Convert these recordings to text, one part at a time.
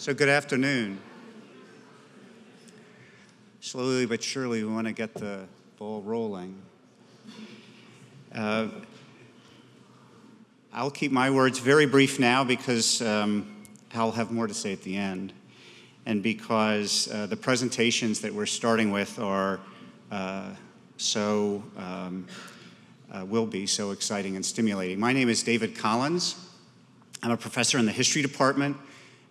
So good afternoon. Slowly but surely, we want to get the ball rolling. I'll keep my words very brief now because I'll have more to say at the end, and because the presentations that we're starting with are will be so exciting and stimulating. My name is David Collins. I'm a professor in the history department,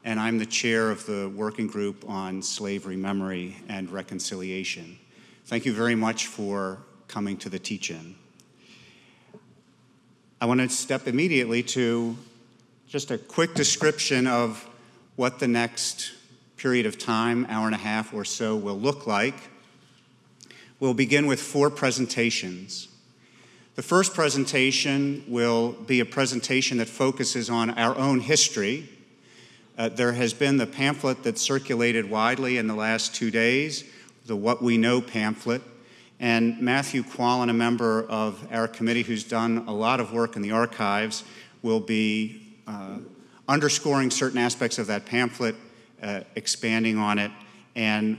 and I'm the chair of the working group on slavery memory and reconciliation. Thank you very much for coming to the teach-in. I want to step immediately to just a quick description of what the next period of time, hour and a half or so, will look like. We'll begin with 4 presentations. The first presentation will be a presentation that focuses on our own history. There has been the pamphlet that circulated widely in the last 2 days, the What We Know pamphlet, and Matthew Quallen, a member of our committee who's done a lot of work in the archives, will be underscoring certain aspects of that pamphlet, expanding on it, and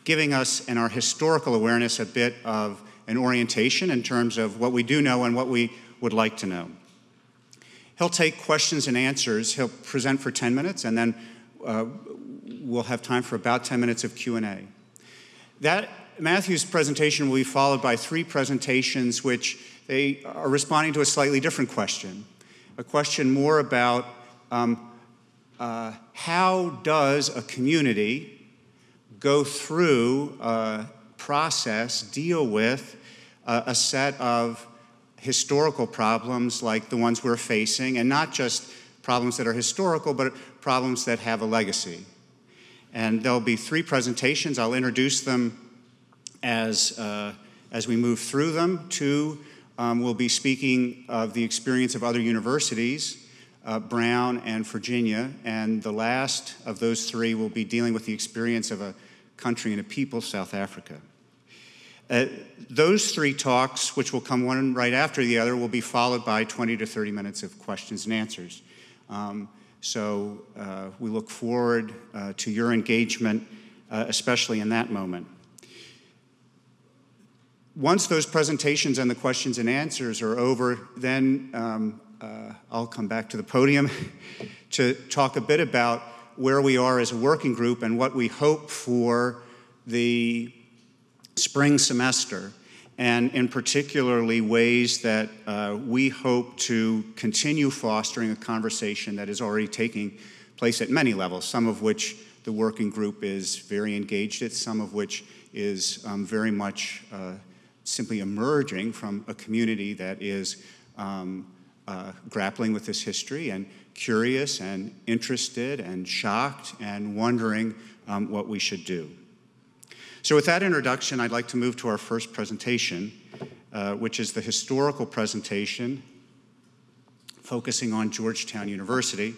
giving us in our historical awareness a bit of an orientation in terms of what we do know and what we would like to know. He'll take questions and answers. He'll present for 10 minutes, and then we'll have time for about 10 minutes of Q&A. Matthew's presentation will be followed by 3 presentations which they are responding to a slightly different question, a question more about how does a community go through a process, deal with a set of historical problems like the ones we're facing, and not just problems that are historical, but problems that have a legacy. And there'll be 3 presentations. I'll introduce them as we move through them. 2 will be speaking of the experience of other universities, Brown and Virginia, and the last of those 3 will be dealing with the experience of a country and a people, South Africa. Those 3 talks, which will come one right after the other, will be followed by 20 to 30 minutes of questions and answers. So we look forward to your engagement, especially in that moment. Once those presentations and the questions and answers are over, then I'll come back to the podium to talk a bit about where we are as a working group and what we hope for the spring semester, and in particularly ways that we hope to continue fostering a conversation that is already taking place at many levels, some of which the working group is very engaged at, some of which is very much simply emerging from a community that is grappling with this history and curious and interested and shocked and wondering what we should do. So with that introduction, I'd like to move to our first presentation, which is the historical presentation focusing on Georgetown University.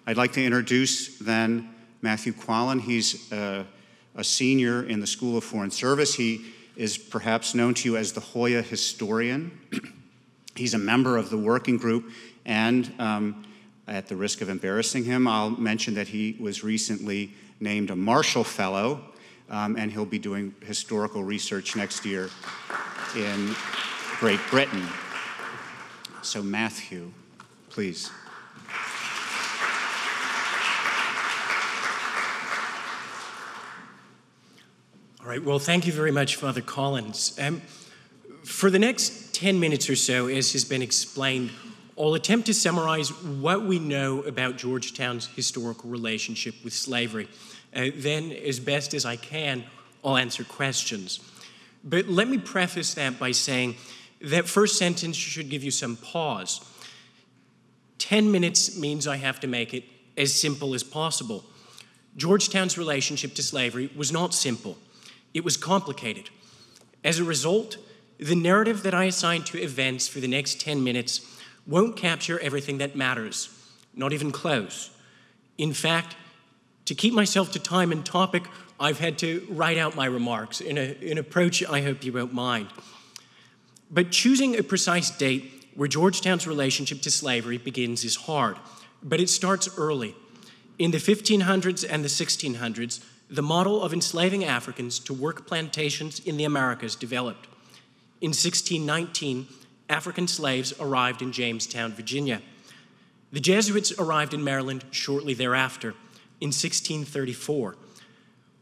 I'd like to introduce then Matthew Quallen. He's a senior in the School of Foreign Service. He is perhaps known to you as the Hoya historian. He's a member of the working group, and at the risk of embarrassing him, I'll mention that he was recently named a Marshall Fellow, and he'll be doing historical research next year in Great Britain. So Matthew, please. All right, well, thank you very much, Father Collins. For the next 10 minutes or so, as has been explained, I'll attempt to summarize what we know about Georgetown's historical relationship with slavery. Then, as best as I can, I'll answer questions. But let me preface that by saying that first sentence should give you some pause. 10 minutes means I have to make it as simple as possible. Georgetown's relationship to slavery was not simple. It was complicated. As a result, the narrative that I assign to events for the next 10 minutes won't capture everything that matters, not even close. In fact, to keep myself to time and topic, I've had to write out my remarks in an approach I hope you won't mind. But choosing a precise date where Georgetown's relationship to slavery begins is hard, but it starts early. In the 1500s and the 1600s, the model of enslaving Africans to work plantations in the Americas developed. In 1619, African slaves arrived in Jamestown, Virginia. The Jesuits arrived in Maryland shortly thereafter, in 1634.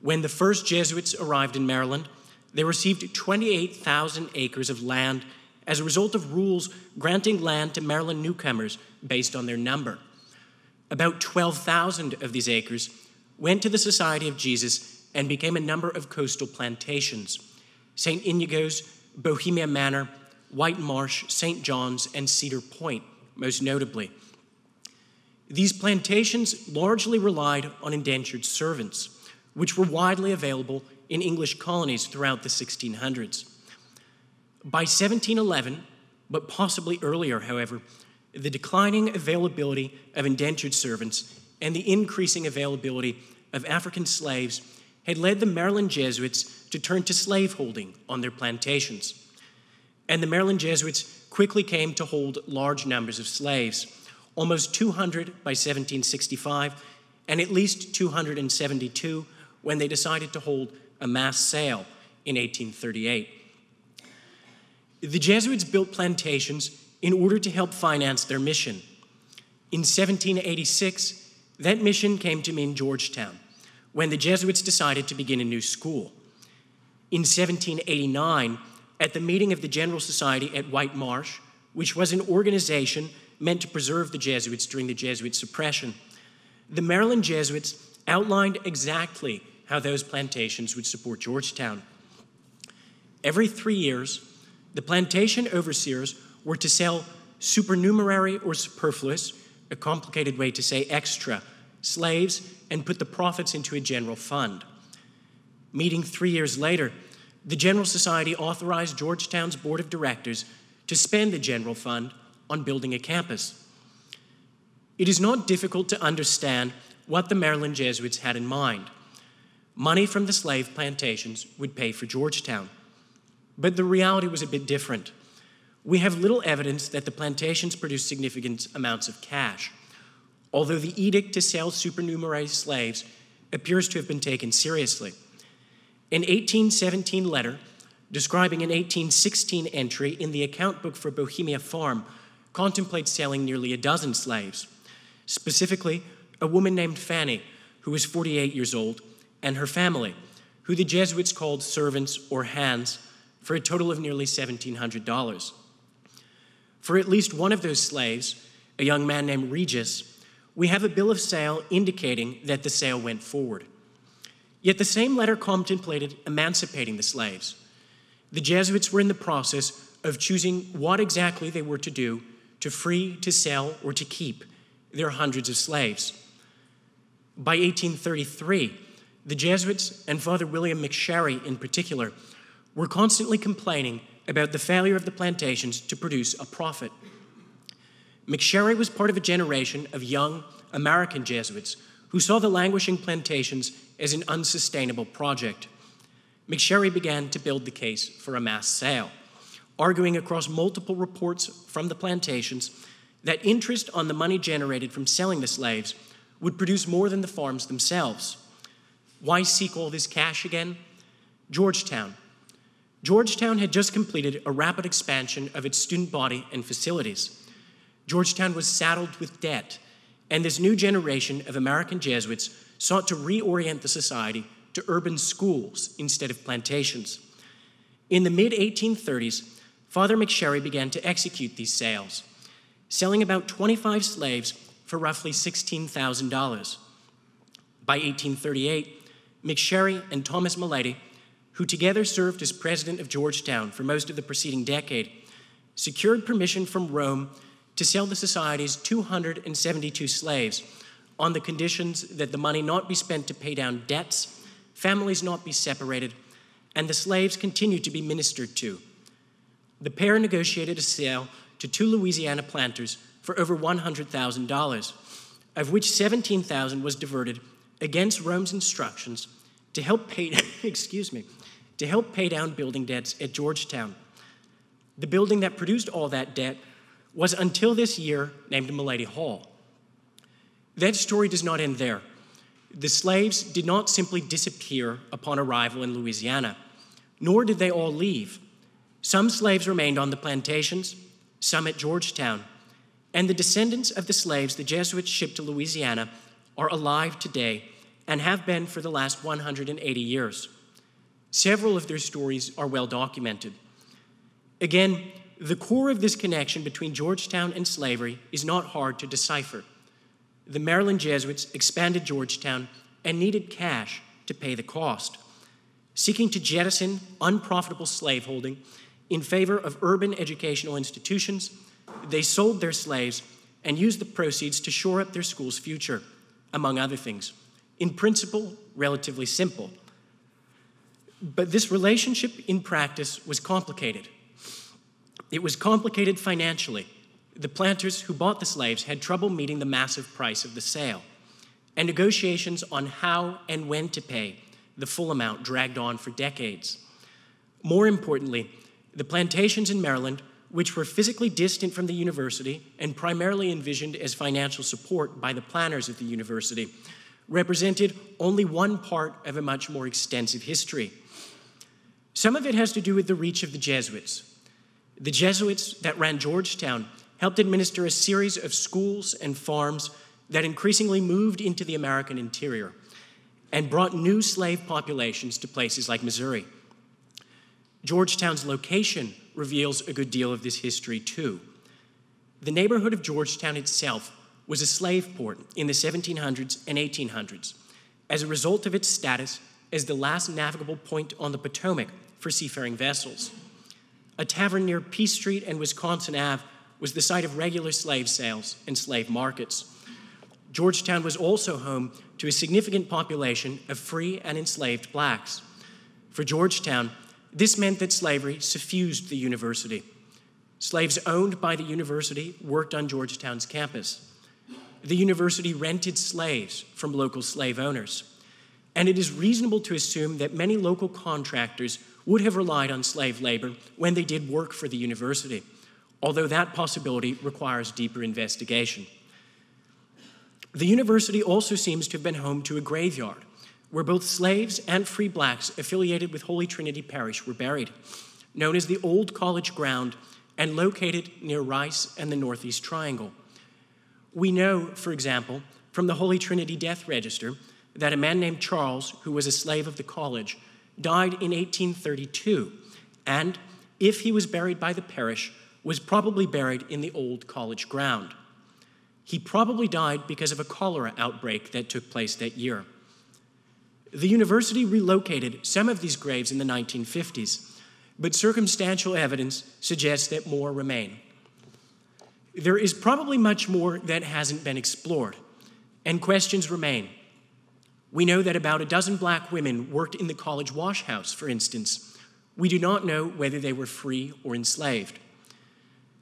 When the first Jesuits arrived in Maryland, they received 28,000 acres of land as a result of rules granting land to Maryland newcomers based on their number. About 12,000 of these acres went to the Society of Jesus and became a number of coastal plantations: St. Inigo's, Bohemia Manor, White Marsh, St. John's, and Cedar Point, most notably. These plantations largely relied on indentured servants, which were widely available in English colonies throughout the 1600s. By 1711, but possibly earlier, however, the declining availability of indentured servants and the increasing availability of African slaves had led the Maryland Jesuits to turn to slaveholding on their plantations. And the Maryland Jesuits quickly came to hold large numbers of slaves, almost 200 by 1765, and at least 272 when they decided to hold a mass sale in 1838. The Jesuits built plantations in order to help finance their mission. In 1786, that mission came to mean Georgetown, when the Jesuits decided to begin a new school. In 1789, at the meeting of the General Society at White Marsh, which was an organization meant to preserve the Jesuits during the Jesuit suppression, the Maryland Jesuits outlined exactly how those plantations would support Georgetown. Every 3 years, the plantation overseers were to sell supernumerary or superfluous, a complicated way to say extra, slaves, and put the profits into a general fund. Meeting 3 years later, the General Society authorized Georgetown's board of directors to spend the general fund on building a campus. It is not difficult to understand what the Maryland Jesuits had in mind. Money from the slave plantations would pay for Georgetown. But the reality was a bit different. We have little evidence that the plantations produced significant amounts of cash, although the edict to sell supernumerary slaves appears to have been taken seriously. An 1817 letter describing an 1816 entry in the account book for Bohemia Farm contemplates selling nearly a dozen slaves, specifically a woman named Fanny, who was 48 years old, and her family, who the Jesuits called servants or hands, for a total of nearly $1,700. For at least one of those slaves, a young man named Regis, we have a bill of sale indicating that the sale went forward. Yet the same letter contemplated emancipating the slaves. The Jesuits were in the process of choosing what exactly they were to do to free, to sell, or to keep their hundreds of slaves. By 1833, the Jesuits, and Father William McSherry in particular, were constantly complaining about the failure of the plantations to produce a profit. McSherry was part of a generation of young American Jesuits who saw the languishing plantations as an unsustainable project. McSherry began to build the case for a mass sale, arguing across multiple reports from the plantations that interest on the money generated from selling the slaves would produce more than the farms themselves. Why seek all this cash again? Georgetown. Georgetown had just completed a rapid expansion of its student body and facilities. Georgetown was saddled with debt, and this new generation of American Jesuits sought to reorient the society to urban schools instead of plantations. In the mid-1830s, Father McSherry began to execute these sales, selling about 25 slaves for roughly $16,000. By 1838, McSherry and Thomas Malady, who together served as president of Georgetown for most of the preceding decade, secured permission from Rome to sell the society's 272 slaves on the conditions that the money not be spent to pay down debts, families not be separated, and the slaves continue to be ministered to. The pair negotiated a sale to 2 Louisiana planters for over $100,000, of which $17,000 was diverted against Rome's instructions to help pay, to help pay down building debts at Georgetown. The building that produced all that debt was until this year named Malady Hall. That story does not end there. The slaves did not simply disappear upon arrival in Louisiana, nor did they all leave. Some slaves remained on the plantations, some at Georgetown, and the descendants of the slaves the Jesuits shipped to Louisiana are alive today and have been for the last 180 years. Several of their stories are well documented. Again, the core of this connection between Georgetown and slavery is not hard to decipher. The Maryland Jesuits expanded Georgetown and needed cash to pay the cost. Seeking to jettison unprofitable slaveholding in favor of urban educational institutions, they sold their slaves and used the proceeds to shore up their school's future, among other things. In principle, relatively simple. But this relationship in practice was complicated. It was complicated financially. The planters who bought the slaves had trouble meeting the massive price of the sale, and negotiations on how and when to pay the full amount dragged on for decades. More importantly, the plantations in Maryland, which were physically distant from the university and primarily envisioned as financial support by the planners of the university, represented only one part of a much more extensive history. Some of it has to do with the reach of the Jesuits. The Jesuits that ran Georgetown helped administer a series of schools and farms that increasingly moved into the American interior and brought new slave populations to places like Missouri. Georgetown's location reveals a good deal of this history too. The neighborhood of Georgetown itself was a slave port in the 1700s and 1800s as a result of its status as the last navigable point on the Potomac for seafaring vessels. A tavern near Peace Street and Wisconsin Ave was the site of regular slave sales and slave markets. Georgetown was also home to a significant population of free and enslaved blacks. For Georgetown, this meant that slavery suffused the university. Slaves owned by the university worked on Georgetown's campus. The university rented slaves from local slave owners. And it is reasonable to assume that many local contractors would have relied on slave labor when they did work for the university, although that possibility requires deeper investigation. The university also seems to have been home to a graveyard, where both slaves and free blacks affiliated with Holy Trinity Parish were buried, known as the Old College Ground and located near Rice and the Northeast Triangle. We know, for example, from the Holy Trinity Death Register that a man named Charles, who was a slave of the college, died in 1832, and, if he was buried by the parish, was probably buried in the Old College Ground. He probably died because of a cholera outbreak that took place that year. The university relocated some of these graves in the 1950s, but circumstantial evidence suggests that more remain. There is probably much more that hasn't been explored, and questions remain. We know that about a dozen black women worked in the college wash house, for instance. We do not know whether they were free or enslaved.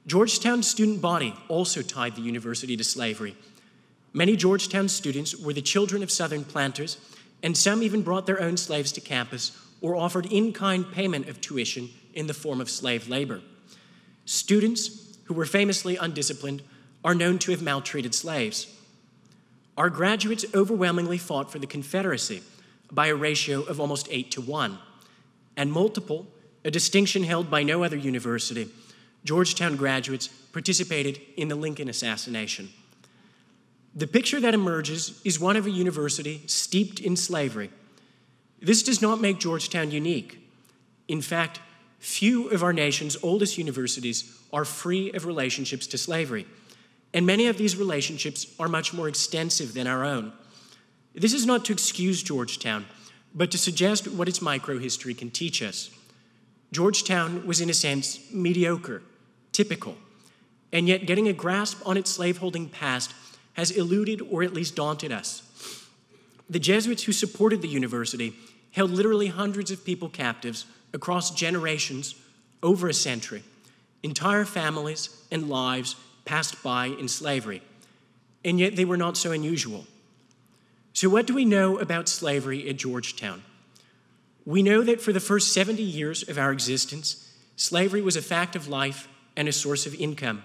Georgetown's student body also tied the university to slavery. Many Georgetown students were the children of Southern planters, and some even brought their own slaves to campus or offered in-kind payment of tuition in the form of slave labor. Students, who were famously undisciplined, are known to have maltreated slaves. Our graduates overwhelmingly fought for the Confederacy by a ratio of almost 8-1, and multiple, a distinction held by no other university, Georgetown graduates participated in the Lincoln assassination. The picture that emerges is one of a university steeped in slavery. This does not make Georgetown unique. In fact, few of our nation's oldest universities are free of relationships to slavery, and many of these relationships are much more extensive than our own. This is not to excuse Georgetown, but to suggest what its microhistory can teach us. Georgetown was, in a sense, mediocre, typical, and yet getting a grasp on its slaveholding past has eluded or at least daunted us. The Jesuits who supported the university held literally hundreds of people captives across generations over a century. Entire families and lives passed by in slavery, and yet they were not so unusual. So what do we know about slavery at Georgetown? We know that for the first 70 years of our existence, slavery was a fact of life and a source of income.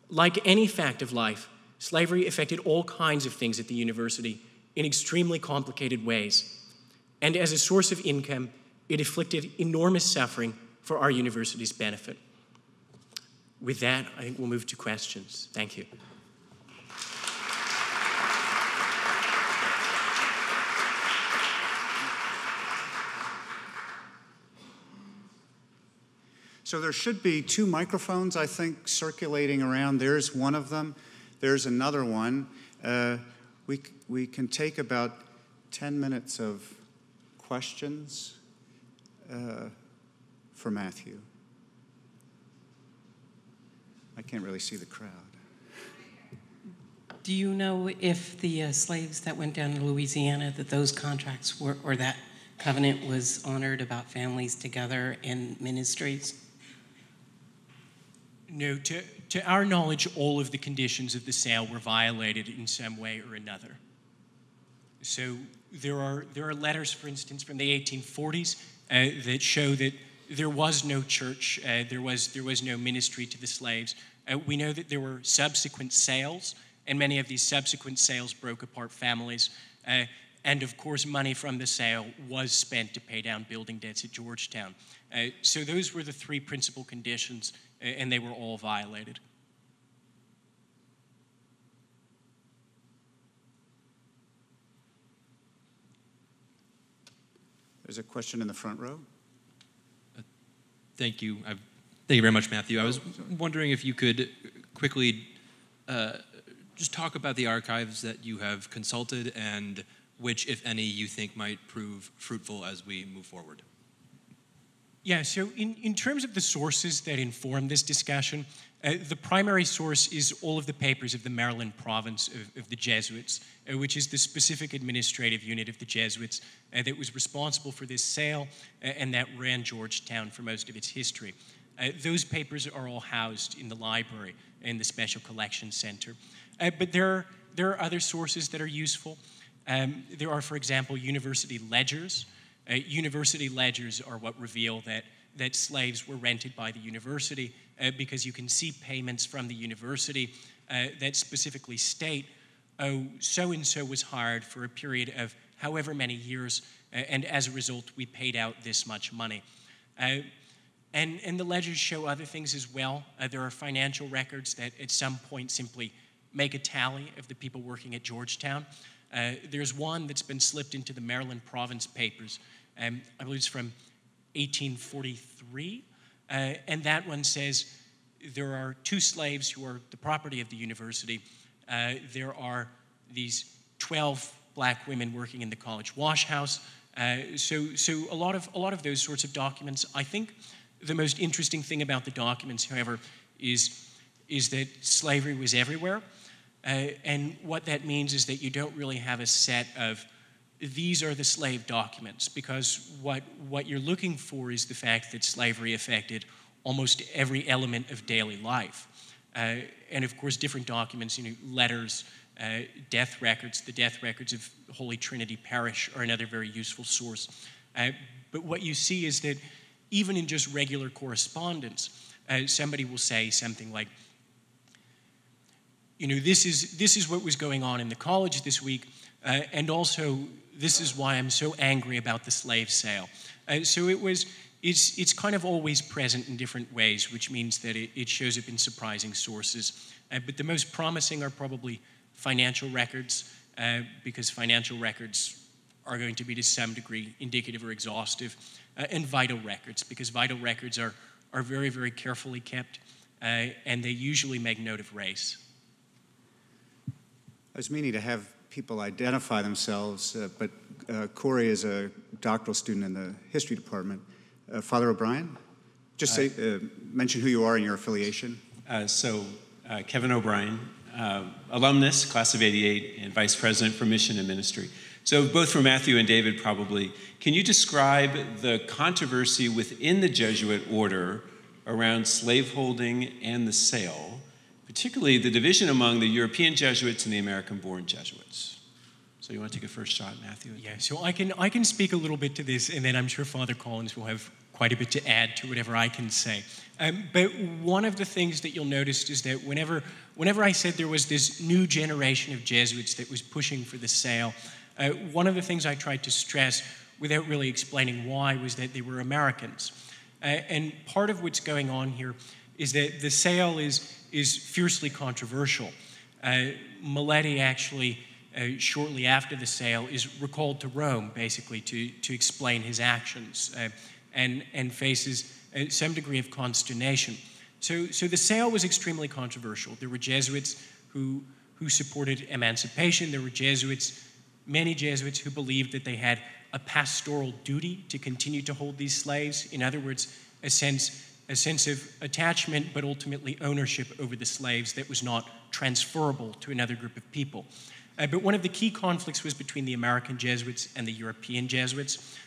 Like any fact of life, Slavery affected all kinds of things at the university in extremely complicated ways. And as a source of income, it inflicted enormous suffering for our university's benefit. With that, I think we'll move to questions. Thank you. So there should be 2 microphones, I think, circulating around. There's one of them. There's another one. We can take about 10 minutes of questions for Matthew. I can't really see the crowd. Do you know if the slaves that went down to Louisiana, that those contracts were, or that covenant was honored about families together and ministries? No, to our knowledge, all of the conditions of the sale were violated in some way or another. So there are letters, for instance, from the 1840s that show that there was no church, there was no ministry to the slaves. We know that there were subsequent sales, and many of these subsequent sales broke apart families. And of course, money from the sale was spent to pay down building debts at Georgetown. So those were the 3 principal conditions, and they were all violated. There's a question in the front row. Thank you. Thank you very much, Matthew. I was wondering if you could quickly just talk about the archives that you have consulted and which, if any, you think might prove fruitful as we move forward. Yeah, so in terms of the sources that inform this discussion, the primary source is all of the papers of the Maryland province of the Jesuits, which is the specific administrative unit of the Jesuits that was responsible for this sale and that ran Georgetown for most of its history. Those papers are all housed in the library in the Special Collections Center. But there are other sources that are useful. There are, for example, university ledgers. University ledgers are what reveal that slaves were rented by the university because you can see payments from the university that specifically state, oh, so-and-so was hired for a period of however many years, and as a result, we paid out this much money. And the ledgers show other things as well. There are financial records that at some point simply make a tally of the people working at Georgetown. There's one that's been slipped into the Maryland province papers. I believe it's from 1843. And that one says there are 2 slaves who are the property of the university. There are these 12 black women working in the college wash house. So a lot of those sorts of documents. I think the most interesting thing about the documents, however, is that slavery was everywhere. And what that means is that you don't really have a set of these are the slave documents, because what you're looking for is the fact that slavery affected almost every element of daily life. And of course, different documents, letters, death records, the death records of Holy Trinity Parish are another very useful source. But what you see is that even in just regular correspondence, somebody will say something like, this is what was going on in the college this week, and also this is why I'm so angry about the slave sale. So it's kind of always present in different ways, which means that it shows up in surprising sources. But the most promising are probably financial records, because financial records are going to be to some degree indicative or exhaustive, and vital records, because vital records are very, very carefully kept, and they usually make note of race. I was meaning to have people identify themselves, but Corey is a doctoral student in the history department. Father O'Brien, just mention who you are and your affiliation. Kevin O'Brien, alumnus, class of '88, and vice president for mission and ministry. So both for Matthew and David probably, can you describe the controversy within the Jesuit order around slaveholding and the sale, particularly the division among the European Jesuits and the American-born Jesuits? So you want to take a first shot, Matthew? Yeah, so I can speak a little bit to this, and then I'm sure Father Collins will have quite a bit to add to whatever I can say. But one of the things that you'll notice is that whenever I said there was this new generation of Jesuits that was pushing for the sale, one of the things I tried to stress, without really explaining why, was that they were Americans. And part of what's going on here is that the sale is fiercely controversial. Maletti actually, shortly after the sale, is recalled to Rome, basically, to explain his actions, and faces some degree of consternation. So the sale was extremely controversial. There were Jesuits who supported emancipation. There were many Jesuits who believed that they had a pastoral duty to continue to hold these slaves. In other words, a sense of attachment, but ultimately ownership over the slaves that was not transferable to another group of people. But one of the key conflicts was between the American Jesuits and the European Jesuits.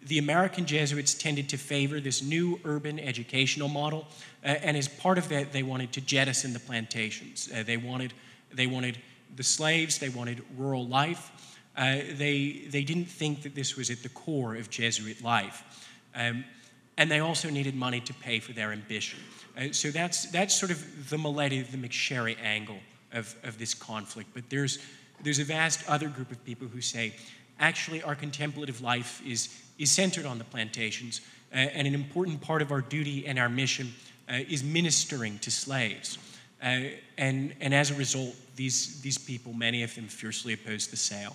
The American Jesuits tended to favor this new urban educational model, and as part of that, they wanted to jettison the plantations. They wanted the slaves, they wanted rural life. They didn't think that this was at the core of Jesuit life. And they also needed money to pay for their ambition. So that's sort of the Maletti, the McSherry angle of this conflict. But there's a vast other group of people who say, actually, our contemplative life is centered on the plantations, and an important part of our duty and our mission is ministering to slaves. And as a result, these people, many of them, fiercely opposed the sale.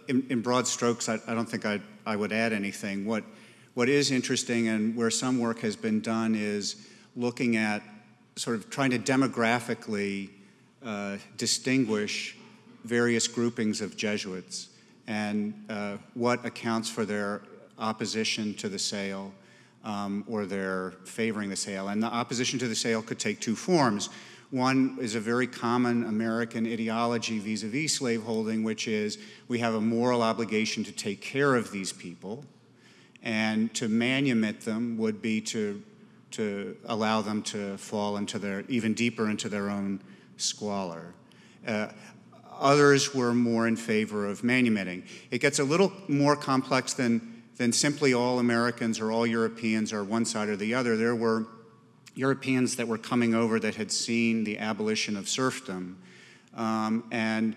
In broad strokes, I don't think I would add anything. What is interesting, and where some work has been done, is looking at sort of trying to demographically distinguish various groupings of Jesuits and what accounts for their opposition to the sale or their favoring the sale. And the opposition to the sale could take two forms. One is a very common American ideology vis-a-vis slaveholding, which is we have a moral obligation to take care of these people, and to manumit them would be to allow them to fall into even deeper into their own squalor. Others were more in favor of manumitting. It gets a little more complex than simply all Americans or all Europeans are one side or the other. There were Europeans that were coming over that had seen the abolition of serfdom and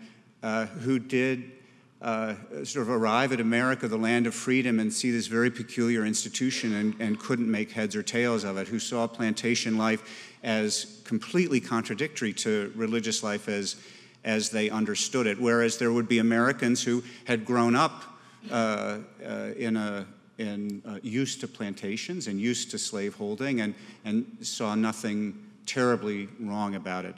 who did sort of arrive at America, the land of freedom, and see this very peculiar institution and couldn't make heads or tails of it, who saw plantation life as completely contradictory to religious life as they understood it, whereas there would be Americans who had grown up used to plantations and used to slaveholding and saw nothing terribly wrong about it.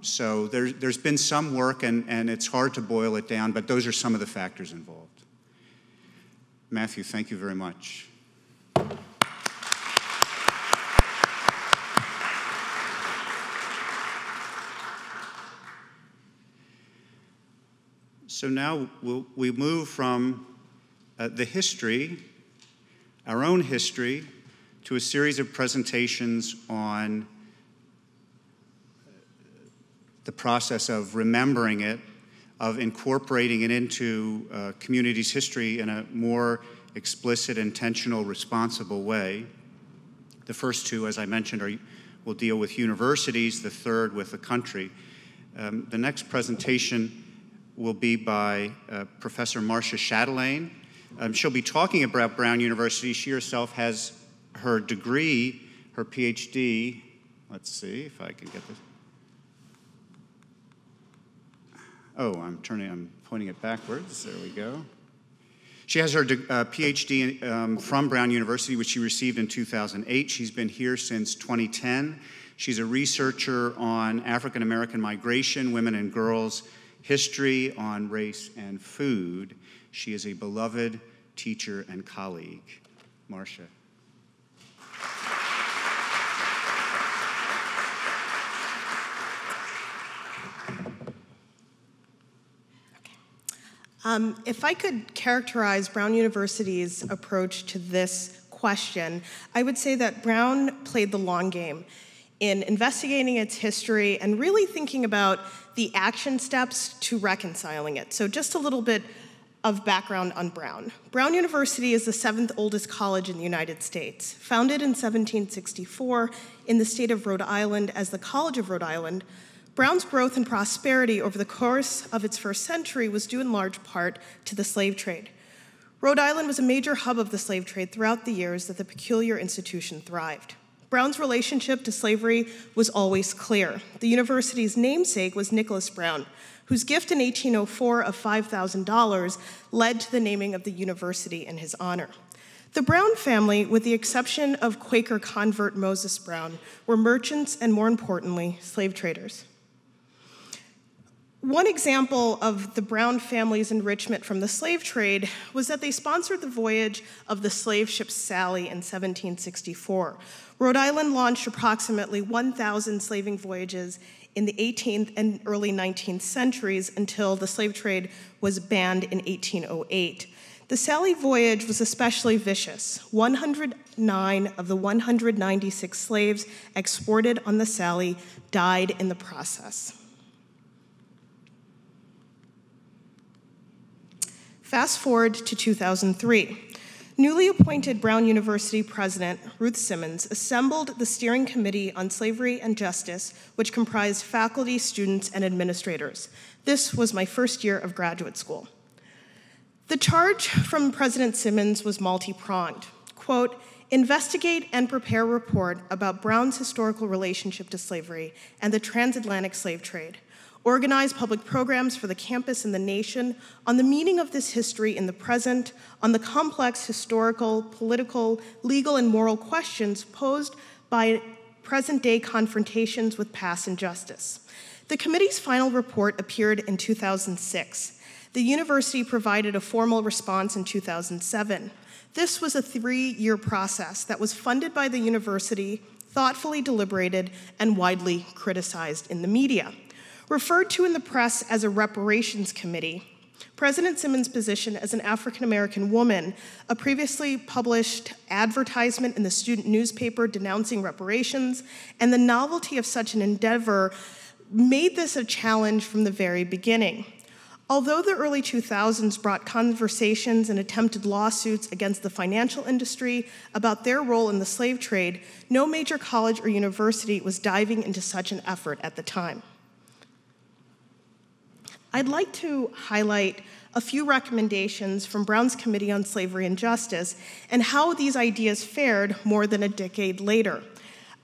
So there's been some work, and it's hard to boil it down, but those are some of the factors involved. Matthew, thank you very much. So now we move from the history, our own history, to a series of presentations on the process of remembering it, of incorporating it into community's history in a more explicit, intentional, responsible way. The first two, as I mentioned, will deal with universities, the third with the country. The next presentation will be by Professor Marcia Chatelain. She'll be talking about Brown University. She herself has her degree, her PhD. Let's see if I can get this. Oh, I'm pointing it backwards. There we go. She has her PhD from Brown University, which she received in 2008. She's been here since 2010. She's a researcher on African American migration, women and girls, history, on race and food. She is a beloved teacher and colleague. Marcia. If I could characterize Brown University's approach to this question, I would say that Brown played the long game in investigating its history and really thinking about the action steps to reconciling it. So just a little bit of background on Brown. Brown University is the 7th oldest college in the United States. Founded in 1764 in the state of Rhode Island as the College of Rhode Island, Brown's growth and prosperity over the course of its first century was due in large part to the slave trade. Rhode Island was a major hub of the slave trade throughout the years that the peculiar institution thrived. Brown's relationship to slavery was always clear. The university's namesake was Nicholas Brown, whose gift in 1804 of $5,000 led to the naming of the university in his honor. The Brown family, with the exception of Quaker convert Moses Brown, were merchants and, more importantly, slave traders. One example of the Brown family's enrichment from the slave trade was that they sponsored the voyage of the slave ship Sally in 1764. Rhode Island launched approximately 1,000 slaving voyages in the 18th and early 19th centuries until the slave trade was banned in 1808. The Sally voyage was especially vicious. 109 of the 196 slaves exported on the Sally died in the process. Fast forward to 2003. Newly appointed Brown University President Ruth Simmons assembled the Steering Committee on Slavery and Justice, which comprised faculty, students, and administrators. This was my first year of graduate school. The charge from President Simmons was multi-pronged. Quote, investigate and prepare a report about Brown's historical relationship to slavery and the transatlantic slave trade. Organize public programs for the campus and the nation on the meaning of this history in the present, on the complex historical, political, legal, and moral questions posed by present-day confrontations with past injustice. The committee's final report appeared in 2006. The university provided a formal response in 2007. This was a 3-year process that was funded by the university, thoughtfully deliberated, and widely criticized in the media. Referred to in the press as a reparations committee, President Simmons' position as an African-American woman, a previously published advertisement in the student newspaper denouncing reparations, and the novelty of such an endeavor made this a challenge from the very beginning. Although the early 2000s brought conversations and attempted lawsuits against the financial industry about their role in the slave trade, no major college or university was diving into such an effort at the time. I'd like to highlight a few recommendations from Brown's Committee on Slavery and Justice and how these ideas fared more than a decade later.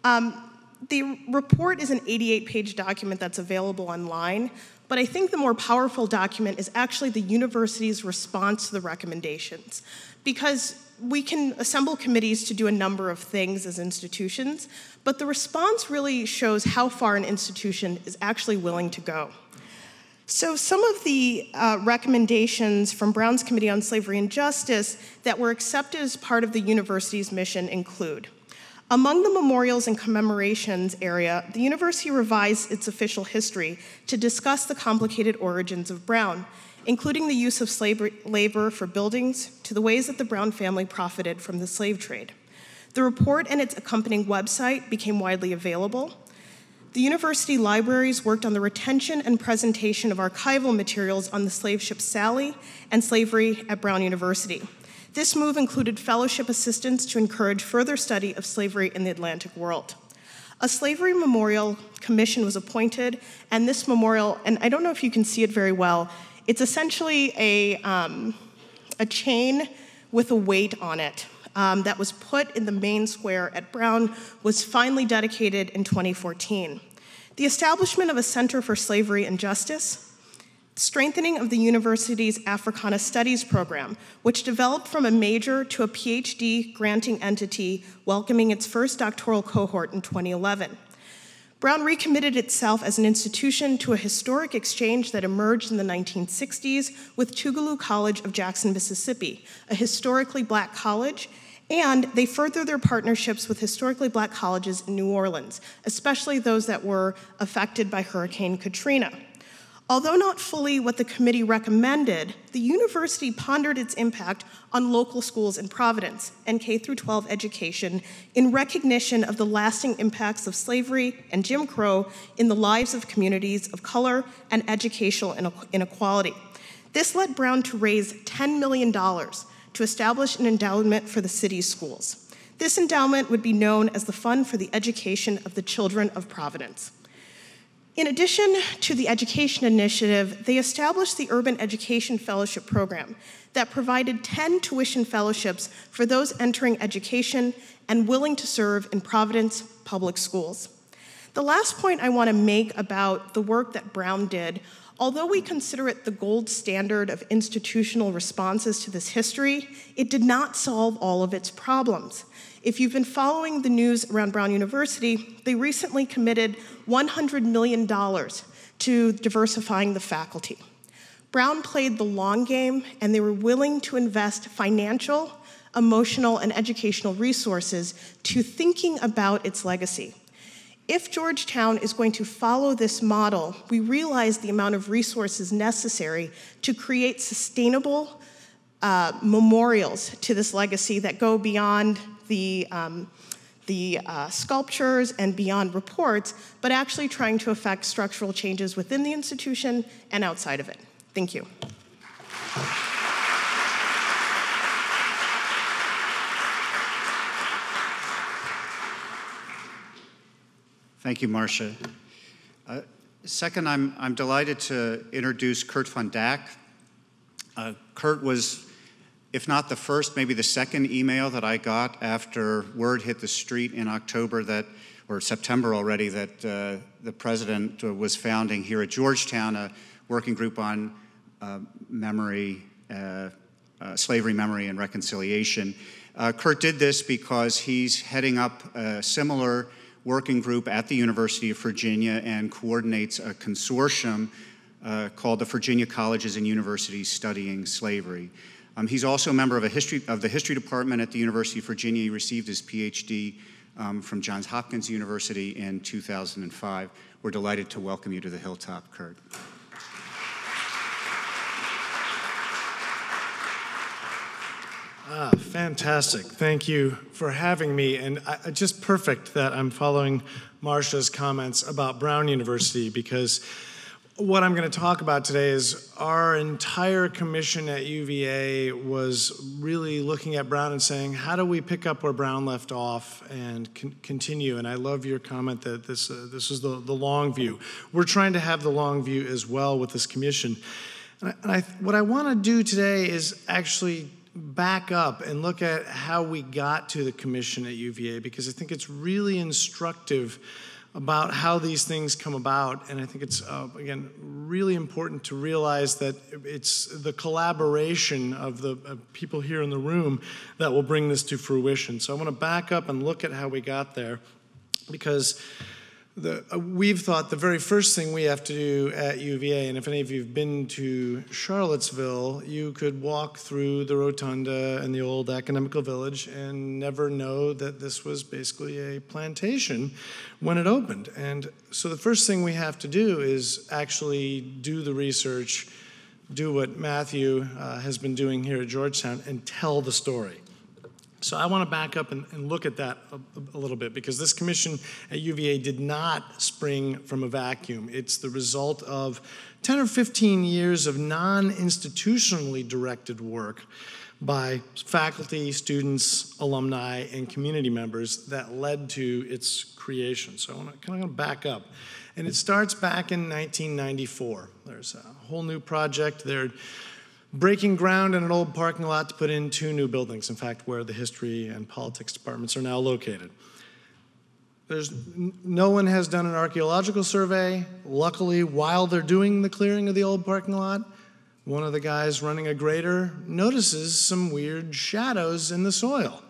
The report is an 88-page document that's available online, but I think the more powerful document is actually the university's response to the recommendations, because we can assemble committees to do a number of things as institutions, but the response really shows how far an institution is actually willing to go. So some of the recommendations from Brown's Committee on Slavery and Justice that were accepted as part of the university's mission include: among the memorials and commemorations area, the university revised its official history to discuss the complicated origins of Brown, including the use of slave labor for buildings to the ways that the Brown family profited from the slave trade. The report and its accompanying website became widely available. The university libraries worked on the retention and presentation of archival materials on the slave ship Sally and slavery at Brown University. This move included fellowship assistance to encourage further study of slavery in the Atlantic world. A slavery memorial commission was appointed, and this memorial, and I don't know if you can see it very well, it's essentially a chain with a weight on it that was put in the main square at Brown, was finally dedicated in 2014. The establishment of a Center for Slavery and Justice, strengthening of the university's Africana Studies program, which developed from a major to a PhD granting entity, welcoming its first doctoral cohort in 2011. Brown recommitted itself as an institution to a historic exchange that emerged in the 1960s with Tougaloo College of Jackson, Mississippi, a historically Black college, and they furthered their partnerships with historically Black colleges in New Orleans, especially those that were affected by Hurricane Katrina. Although not fully what the committee recommended, the university pondered its impact on local schools in Providence and K-12 education in recognition of the lasting impacts of slavery and Jim Crow in the lives of communities of color and educational inequality. This led Brown to raise $10 million to establish an endowment for the city's schools. This endowment would be known as the Fund for the Education of the Children of Providence. In addition to the education initiative, they established the Urban Education Fellowship Program that provided 10 tuition fellowships for those entering education and willing to serve in Providence public schools. The last point I want to make about the work that Brown did, although we consider it the gold standard of institutional responses to this history, it did not solve all of its problems. If you've been following the news around Brown University, they recently committed $100 million to diversifying the faculty. Brown played the long game, and they were willing to invest financial, emotional, and educational resources to thinking about its legacy. If Georgetown is going to follow this model, we realize the amount of resources necessary to create sustainable memorials to this legacy that go beyond the sculptures and beyond reports, but actually trying to affect structural changes within the institution and outside of it. Thank you. Thank you, Marcia. Second, I'm delighted to introduce Kurt von Dack. Kurt was, if not the first, maybe the second email that I got after word hit the street in October that, or September already, that the president was founding here at Georgetown a working group on memory, slavery memory and reconciliation. Kurt did this because he's heading up a similar working group at the University of Virginia and coordinates a consortium called the Virginia Colleges and Universities Studying Slavery. He's also a member of the history department at the University of Virginia. He received his PhD from Johns Hopkins University in 2005. We're delighted to welcome you to the Hilltop, Kurt. Fantastic. Thank you for having me. And just perfect that I'm following Marcia's comments about Brown University, because what I'm going to talk about today is our entire commission at UVA was really looking at Brown and saying, how do we pick up where Brown left off and continue? And I love your comment that this is the long view. We're trying to have the long view as well with this commission. And what I want to do today is actually back up and look at how we got to the commission at UVA, because I think it's really instructive about how these things come about. And I think it's, again, really important to realize that it's the collaboration of the people here in the room that will bring this to fruition. So I want to back up and look at how we got there, because we've thought the very first thing we have to do at UVA, and if any of you have been to Charlottesville, you could walk through the rotunda and the old academical village and never know that this was basically a plantation when it opened. And so the first thing we have to do is actually do the research, do what Matthew has been doing here at Georgetown, and tell the story. So I want to back up and look at that a little bit, because this commission at UVA did not spring from a vacuum. It's the result of 10 or 15 years of non-institutionally directed work by faculty, students, alumni, and community members that led to its creation. So I'm kind of going to back up. And it starts back in 1994. There's a whole new project. They're breaking ground in an old parking lot to put in 2 new buildings, in fact, where the history and politics departments are now located. No one has done an archaeological survey. Luckily, while they're doing the clearing of the old parking lot, one of the guys running a grader notices some weird shadows in the soil.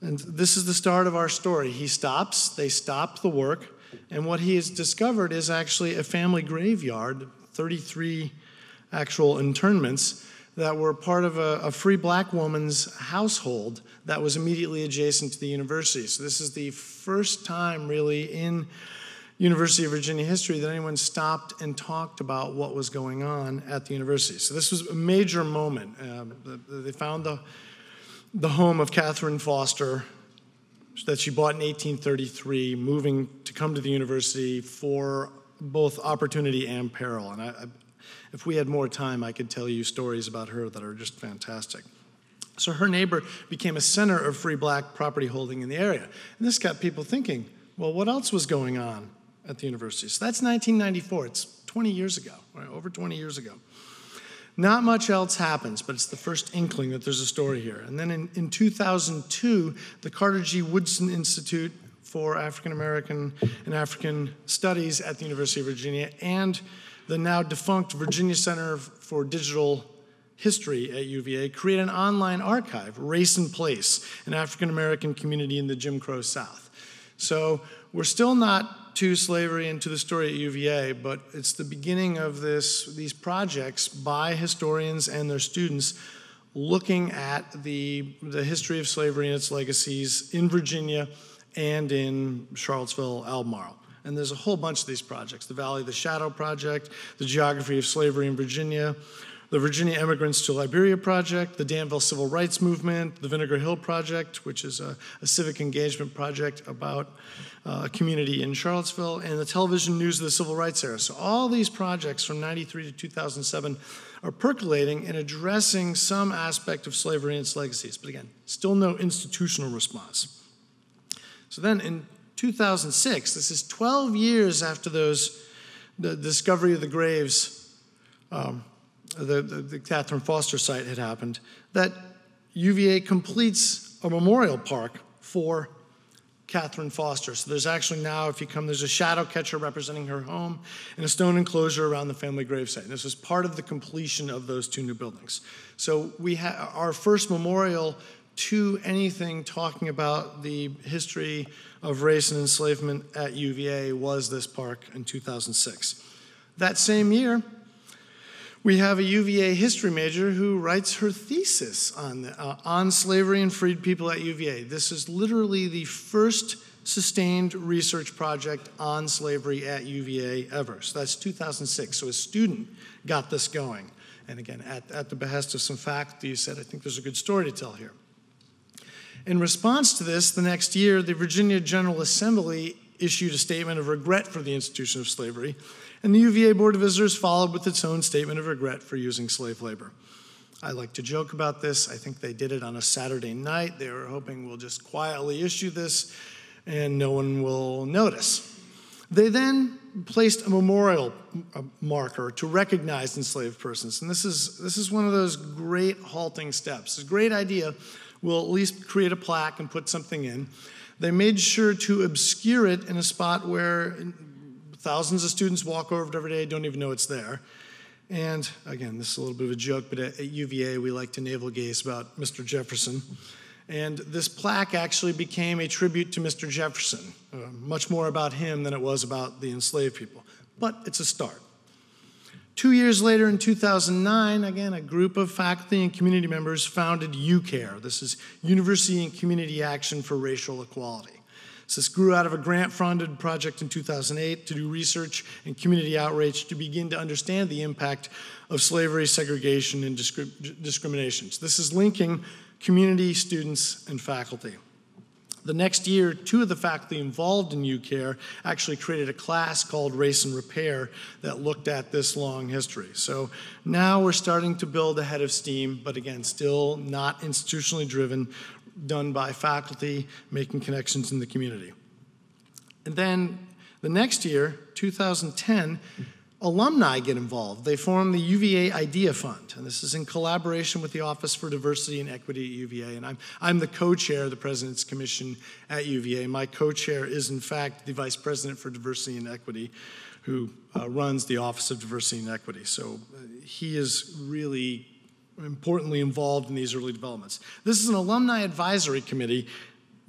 And this is the start of our story. He stops, they stop the work, and what he has discovered is actually a family graveyard, 33 actual internments that were part of a free black woman's household that was immediately adjacent to the university. So this is the first time really in University of Virginia history that anyone stopped and talked about what was going on at the university. So this was a major moment. They found the home of Catherine Foster that she bought in 1833, moving to come to the university for both opportunity and peril. And If we had more time, I could tell you stories about her that are just fantastic. So her neighbor became a center of free black property holding in the area. And this got people thinking, well, what else was going on at the university? So that's 1994. It's 20 years ago, right? Over 20 years ago. Not much else happens, but it's the first inkling that there's a story here. And then in 2002, the Carter G. Woodson Institute for African American and African Studies at the University of Virginia and the now defunct Virginia Center for Digital History at UVA create an online archive, Race and Place, an African American community in the Jim Crow South. So we're still not to slavery and to the story at UVA, but it's the beginning of these projects by historians and their students looking at the history of slavery and its legacies in Virginia and in Charlottesville, Albemarle. And there's a whole bunch of these projects: the Valley of the Shadow Project, the Geography of Slavery in Virginia, the Virginia Immigrants to Liberia Project, the Danville Civil Rights Movement, the Vinegar Hill Project, which is a civic engagement project about a community in Charlottesville, and the Television News of the Civil Rights Era. So all these projects from 93 to 2007 are percolating and addressing some aspect of slavery and its legacies. But again, still no institutional response. So then in 2006, this is 12 years after the discovery of the graves, the Catherine Foster site had happened, that UVA completes a memorial park for Catherine Foster. So there's actually now, if you come, there's a shadow catcher representing her home and a stone enclosure around the family gravesite. And this was part of the completion of those two new buildings. So we our first memorial to anything talking about the history of race and enslavement at UVA was this park in 2006. That same year, we have a UVA history major who writes her thesis on slavery and freed people at UVA. This is literally the first sustained research project on slavery at UVA ever. So that's 2006. So a student got this going. And again, at the behest of some faculty, who said, I think there's a good story to tell here. In response to this, the next year, the Virginia General Assembly issued a statement of regret for the institution of slavery, and the UVA Board of Visitors followed with its own statement of regret for using slave labor. I like to joke about this. I think they did it on a Saturday night. They were hoping we'll just quietly issue this and no one will notice. They then placed a memorial marker to recognize enslaved persons. And this is one of those great halting steps. It's a great idea. We'll at least create a plaque and put something in. They made sure to obscure it in a spot where thousands of students walk over it every day, don't even know it's there. And again, this is a little bit of a joke, but at UVA, we like to navel gaze about Mr. Jefferson. And this plaque actually became a tribute to Mr. Jefferson, much more about him than it was about the enslaved people. But it's a start. 2 years later, in 2009, again, a group of faculty and community members founded UCARE. This is University and Community Action for Racial Equality. So this grew out of a grant-funded project in 2008 to do research and community outreach to begin to understand the impact of slavery, segregation, and discrimination. So this is linking community, students, and faculty. The next year, two of the faculty involved in UCARE actually created a class called Race and Repair that looked at this long history. So now we're starting to build a head of steam, but again, still not institutionally driven, done by faculty making connections in the community. And then the next year, 2010, alumni get involved. They form the UVA Idea Fund, and this is in collaboration with the Office for Diversity and Equity at UVA, and I'm the co-chair of the President's Commission at UVA. My co-chair is, in fact, the Vice President for Diversity and Equity, who runs the Office of Diversity and Equity. So he is really importantly involved in these early developments. This is an alumni advisory committee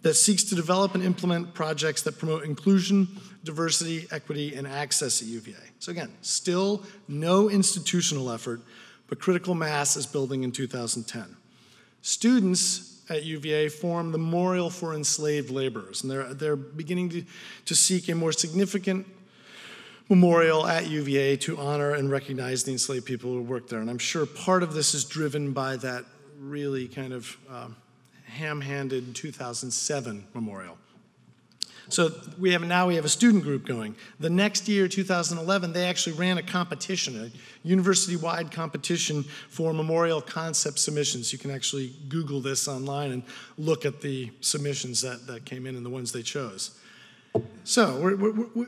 that seeks to develop and implement projects that promote inclusion, diversity, equity, and access at UVA. So again, still no institutional effort, but critical mass is building in 2010. Students at UVA form the Memorial for Enslaved Laborers, and they're beginning to seek a more significant memorial at UVA to honor and recognize the enslaved people who worked there. And I'm sure part of this is driven by that really kind of ham-handed 2007 memorial. So now we have a student group going. The next year, 2011, they actually ran a competition, a university-wide competition for memorial concept submissions. You can actually Google this online and look at the submissions that came in and the ones they chose. So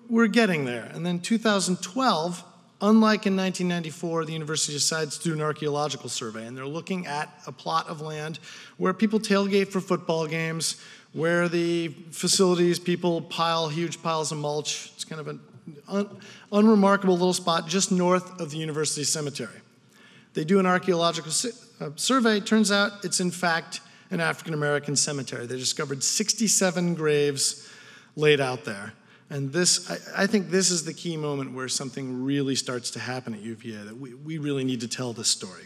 we're getting there. And then 2012, unlike in 1994, the university decides to do an archaeological survey, and they're looking at a plot of land where people tailgate for football games, where the facilities, people pile huge piles of mulch. It's kind of an unremarkable little spot just north of the university cemetery. They do an archaeological survey. Turns out it's in fact an African-American cemetery. They discovered 67 graves laid out there. And this, I think this is the key moment where something really starts to happen at UVA, that we really need to tell this story.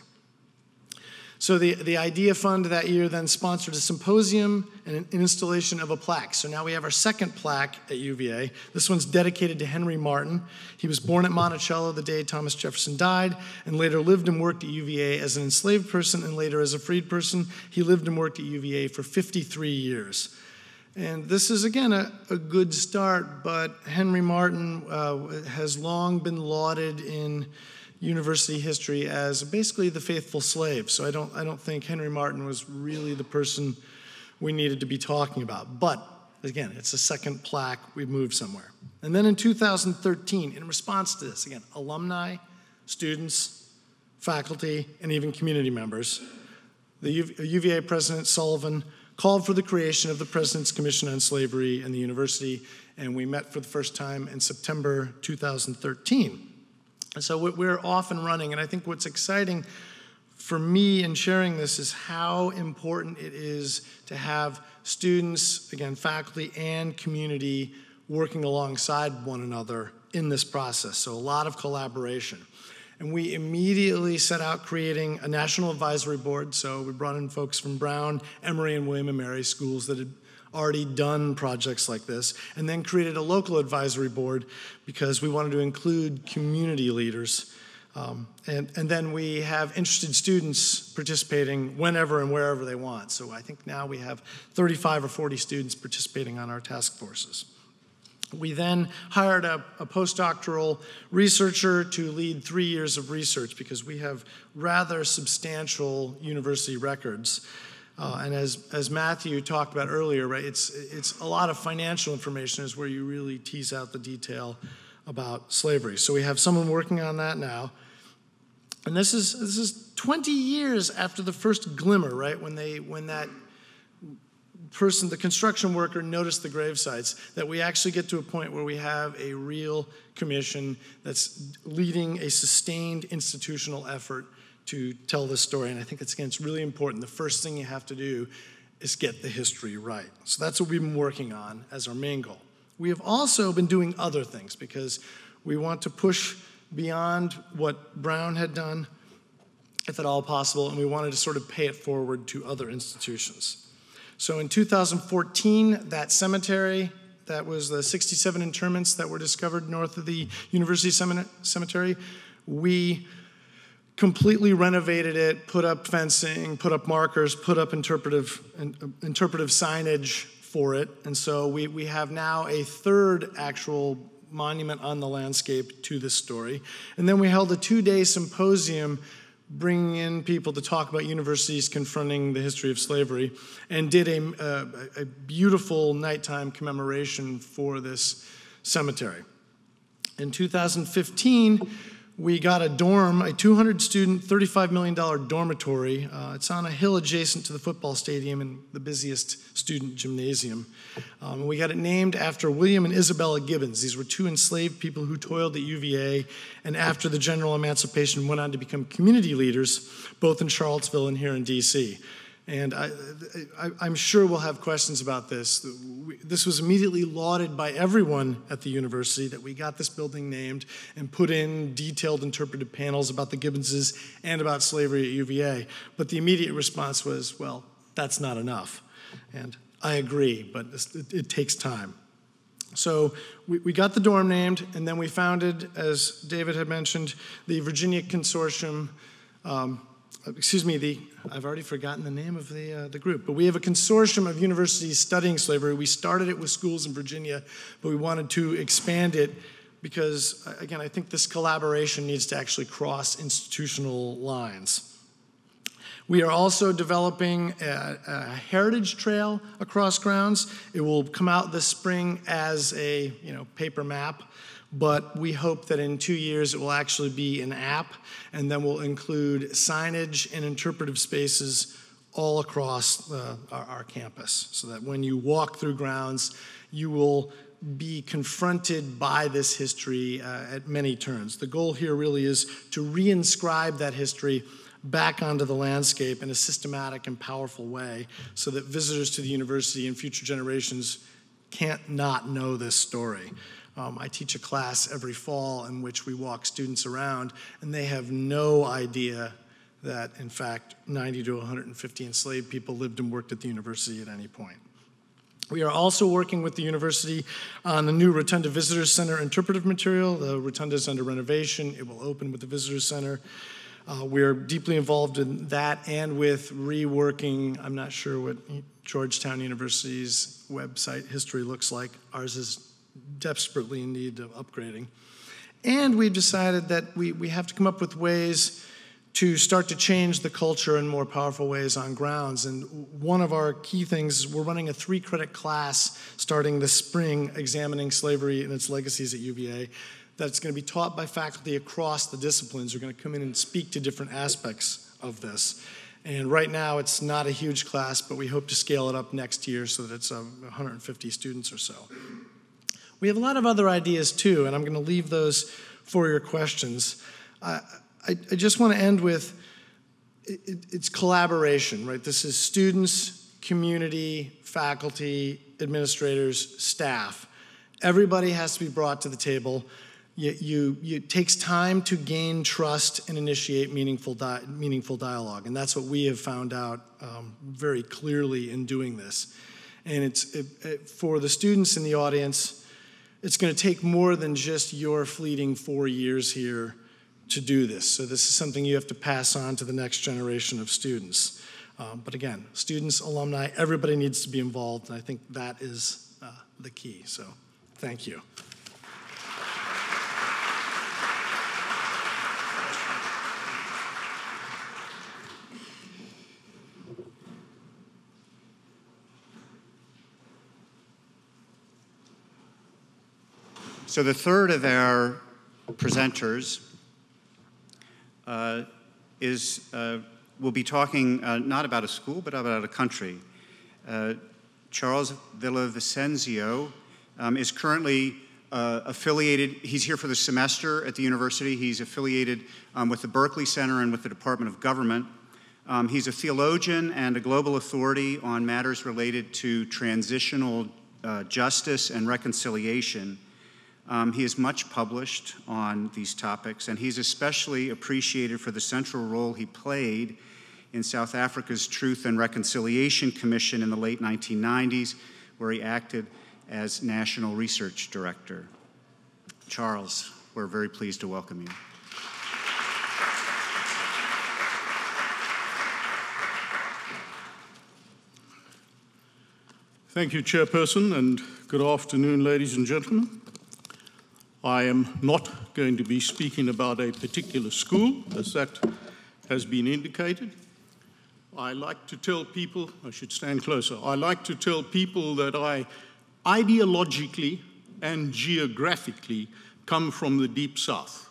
So the Idea Fund that year then sponsored a symposium and an installation of a plaque. So now we have our second plaque at UVA. This one's dedicated to Henry Martin. He was born at Monticello the day Thomas Jefferson died, and later lived and worked at UVA as an enslaved person and later as a freed person. He lived and worked at UVA for 53 years. And this is, again, a good start, but Henry Martin has long been lauded in university history as basically the faithful slave. So I don't think Henry Martin was really the person we needed to be talking about. But again, it's a second plaque. We've moved somewhere. And then in 2013, in response to this, again, alumni, students, faculty, and even community members, the UVA President Sullivan called for the creation of the President's Commission on Slavery and the university, and we met for the first time in September 2013. And so we're off and running, and I think what's exciting for me in sharing this is how important it is to have students, again, faculty and community working alongside one another in this process. So a lot of collaboration. And we immediately set out creating a national advisory board. So we brought in folks from Brown, Emory, and William & Mary schools that had already done projects like this, and then created a local advisory board because we wanted to include community leaders. And then we have interested students participating whenever and wherever they want. So I think now we have 35 or 40 students participating on our task forces. We then hired a postdoctoral researcher to lead 3 years of research because we have rather substantial university records. And as Matthew talked about earlier, right, it's a lot of financial information is where you really tease out the detail about slavery. So we have someone working on that now. And this is 20 years after the first glimmer, right, when that person, the construction worker, noticed the grave sites, that we actually get to a point where we have a real commission that's leading a sustained institutional effort to tell this story. And I think it's really important. The first thing you have to do is get the history right. So that's what we've been working on as our main goal. We have also been doing other things because we want to push beyond what Brown had done, if at all possible, and we wanted to sort of pay it forward to other institutions. So in 2014, that cemetery, that was the 67 interments that were discovered north of the University Cemetery, we completely renovated it, put up fencing, put up markers, put up interpretive signage for it. And so we have now a third actual monument on the landscape to this story. And then we held a 2-day symposium bringing in people to talk about universities confronting the history of slavery, and did a beautiful nighttime commemoration for this cemetery. In 2015, we got a dorm, a 200-student, $35 million dormitory. It's on a hill adjacent to the football stadium and the busiest student gymnasium. We got it named after William and Isabella Gibbons. These were two enslaved people who toiled at UVA, and after the general emancipation went on to become community leaders, both in Charlottesville and here in DC. And I'm sure we'll have questions about this. This was immediately lauded by everyone at the university that we got this building named and put in detailed interpretive panels about the Gibbonses and about slavery at UVA. But the immediate response was, well, that's not enough. And I agree, but it takes time. So we got the dorm named, and then we founded, as David had mentioned, the Virginia Consortium I've already forgotten the name of the group, but we have a consortium of universities studying slavery. We started it with schools in Virginia, but we wanted to expand it because, again, I think this collaboration needs to actually cross institutional lines. We are also developing a heritage trail across grounds. It will come out this spring as a paper map, but we hope that in 2 years it will actually be an app, and then we'll include signage and interpretive spaces all across our campus, so that when you walk through grounds, you will be confronted by this history at many turns. The goal here really is to reinscribe that history back onto the landscape in a systematic and powerful way so that visitors to the university and future generations can't not know this story. I teach a class every fall in which we walk students around, and they have no idea that, in fact, 90 to 150 enslaved people lived and worked at the university at any point. We are also working with the university on the new Rotunda Visitor Center interpretive material. The Rotunda is under renovation. It will open with the Visitor Center. We're deeply involved in that and with reworking, I'm not sure what Georgetown University's website history looks like. Ours is desperately in need of upgrading. And we've decided that we have to come up with ways to start to change the culture in more powerful ways on grounds. And one of our key things is we're running a 3-credit class starting this spring examining slavery and its legacies at UVA. That's going to be taught by faculty across the disciplines who are going to come in and speak to different aspects of this. And right now it's not a huge class, but we hope to scale it up next year so that it's 150 students or so. We have a lot of other ideas too, and I'm going to leave those for your questions. I just want to end with it's collaboration, right? This is students, community, faculty, administrators, staff. Everybody has to be brought to the table. It takes time to gain trust and initiate meaningful dialogue, and that's what we have found out very clearly in doing this. And for the students in the audience, it's going to take more than just your fleeting 4 years here to do this. So this is something you have to pass on to the next generation of students. But again, students, alumni, everybody needs to be involved, and I think that is the key. So thank you. So the third of our presenters will be talking not about a school, but about a country. Charles Villavicencio is currently affiliated, he's here for the semester at the university. He's affiliated with the Berkeley Center and with the Department of Government. He's a theologian and a global authority on matters related to transitional justice and reconciliation. He is much published on these topics, and he's especially appreciated for the central role he played in South Africa's Truth and Reconciliation Commission in the late 1990s, where he acted as National Research Director. Charles, we're very pleased to welcome you. Thank you, Chairperson, and good afternoon, ladies and gentlemen. I am not going to be speaking about a particular school, as that has been indicated. I like to tell people, I should stand closer, I like to tell people that I ideologically and geographically come from the Deep South.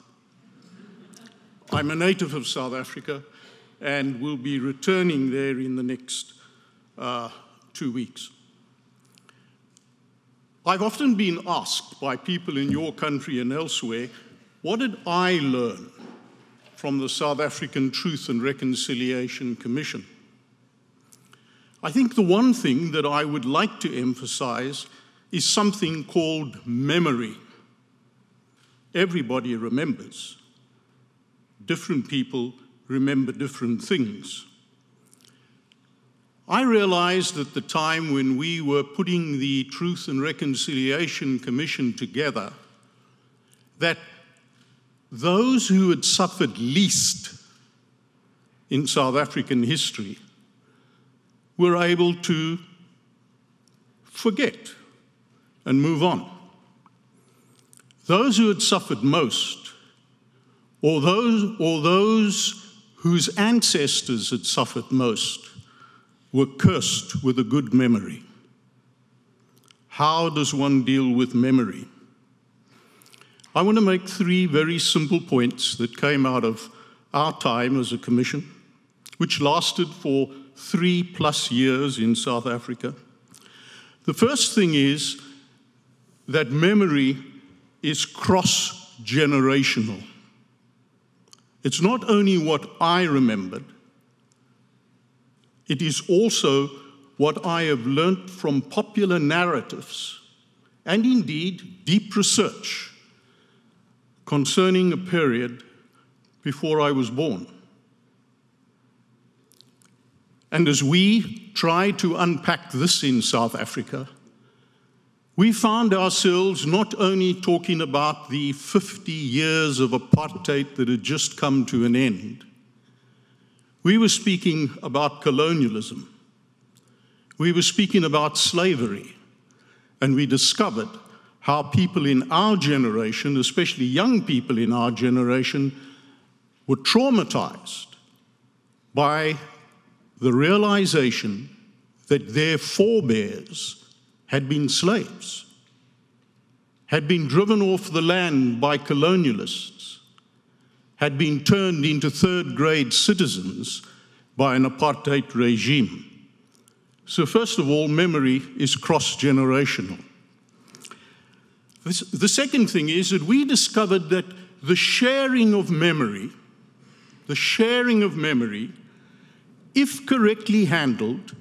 I'm a native of South Africa and will be returning there in the next 2 weeks. I've often been asked by people in your country and elsewhere, what did I learn from the South African Truth and Reconciliation Commission? I think the one thing that I would like to emphasize is something called memory. Everybody remembers. Different people remember different things. I realized at the time when we were putting the Truth and Reconciliation Commission together that those who had suffered least in South African history were able to forget and move on. Those who had suffered most, or those whose ancestors had suffered most, were cursed with a good memory. How does one deal with memory? I want to make three very simple points that came out of our time as a commission, which lasted for 3+ years in South Africa. The first thing is that memory is cross-generational. It's not only what I remembered, it is also what I have learnt from popular narratives and indeed deep research concerning a period before I was born. And as we try to unpack this in South Africa, we found ourselves not only talking about the 50 years of apartheid that had just come to an end. We were speaking about colonialism. We were speaking about slavery. And we discovered how people in our generation, especially young people in our generation, were traumatized by the realization that their forebears had been slaves, had been driven off the land by colonialists, had been turned into third-grade citizens by an apartheid regime. So first of all, memory is cross-generational. The second thing is that we discovered that the sharing of memory, if correctly handled,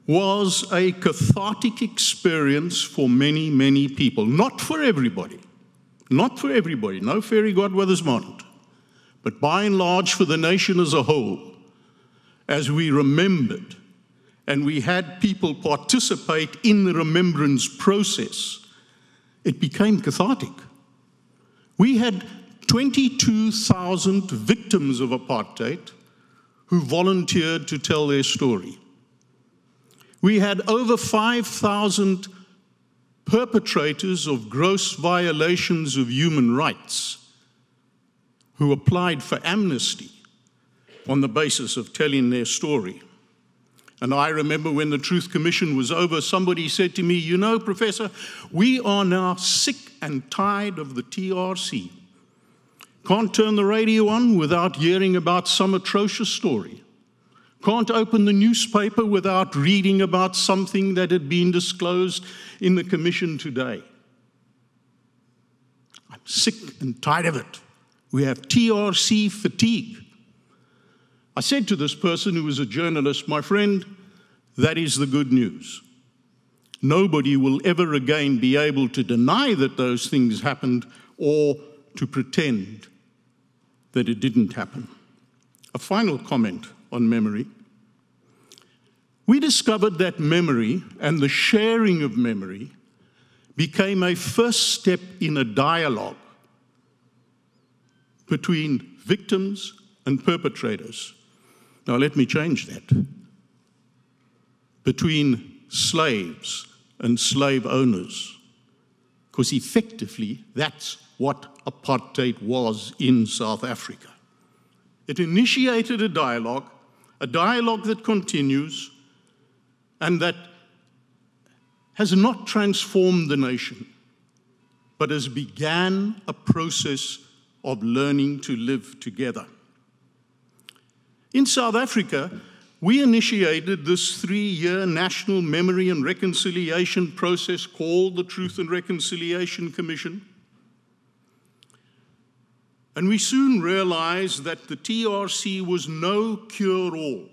was a cathartic experience for many, many people. Not for everybody. Not for everybody. No fairy godmother's wand. But by and large for the nation as a whole, as we remembered, and we had people participate in the remembrance process, it became cathartic. We had 22,000 victims of apartheid who volunteered to tell their story. We had over 5,000 perpetrators of gross violations of human rights who applied for amnesty on the basis of telling their story. And I remember when the Truth Commission was over, somebody said to me, "You know, Professor, we are now sick and tired of the TRC. Can't turn the radio on without hearing about some atrocious story. Can't open the newspaper without reading about something that had been disclosed in the commission today. I'm sick and tired of it. We have TRC fatigue." I said to this person who was a journalist, "My friend, that is the good news. Nobody will ever again be able to deny that those things happened or to pretend that it didn't happen." A final comment on memory. We discovered that memory and the sharing of memory became a first step in a dialogue between victims and perpetrators. Now let me change that. Between slaves and slave owners. Because effectively, that's what apartheid was in South Africa. It initiated a dialogue that continues, and that has not transformed the nation, but has began a process of learning to live together. In South Africa, we initiated this 3-year national memory and reconciliation process called the Truth and Reconciliation Commission. And we soon realized that the TRC was no cure-all.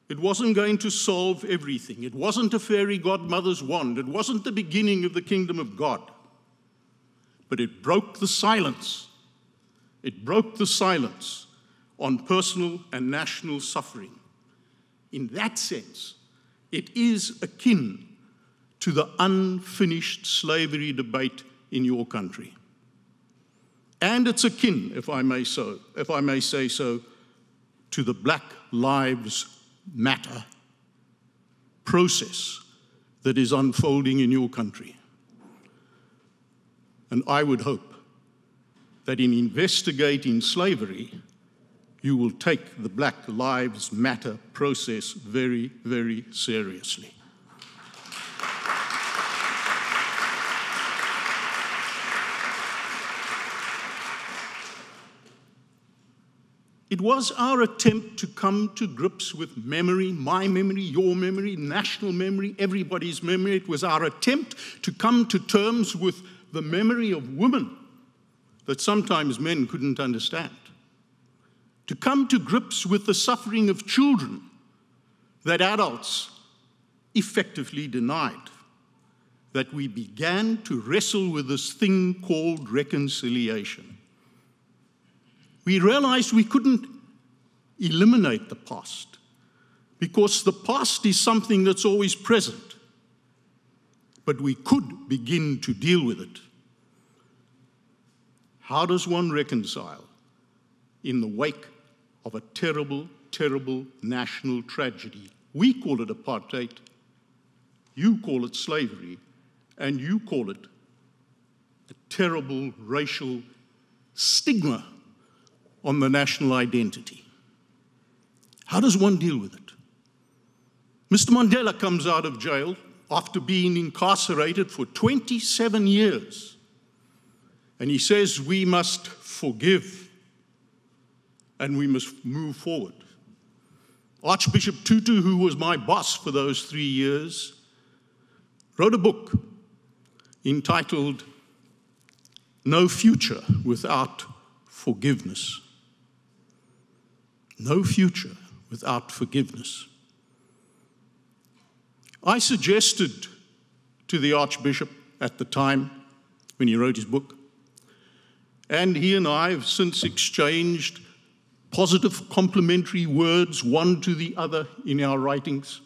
It wasn't going to solve everything. It wasn't a fairy godmother's wand. It wasn't the beginning of the kingdom of God. But it broke the silence. It broke the silence on personal and national suffering. In that sense, it is akin to the unfinished slavery debate in your country. And it's akin, if I may say so, to the Black Lives Matter process that is unfolding in your country. And I would hope that in investigating slavery, you will take the Black Lives Matter process very, very seriously. It was our attempt to come to grips with memory, my memory, your memory, national memory, everybody's memory. It was our attempt to come to terms with the memory of women that sometimes men couldn't understand. To come to grips with the suffering of children that adults effectively denied. That we began to wrestle with this thing called reconciliation. We realized we couldn't eliminate the past because the past is something that's always present, but we could begin to deal with it. How does one reconcile in the wake of a terrible, terrible national tragedy? We call it apartheid, you call it slavery, and you call it a terrible racial stigma on the national identity. How does one deal with it? Mr. Mandela comes out of jail after being incarcerated for 27 years. And he says we must forgive and we must move forward. Archbishop Tutu, who was my boss for those 3 years, wrote a book entitled No Future Without Forgiveness. No future without forgiveness. I suggested to the Archbishop at the time when he wrote his book, and he and I have since exchanged positive complimentary words one to the other in our writings,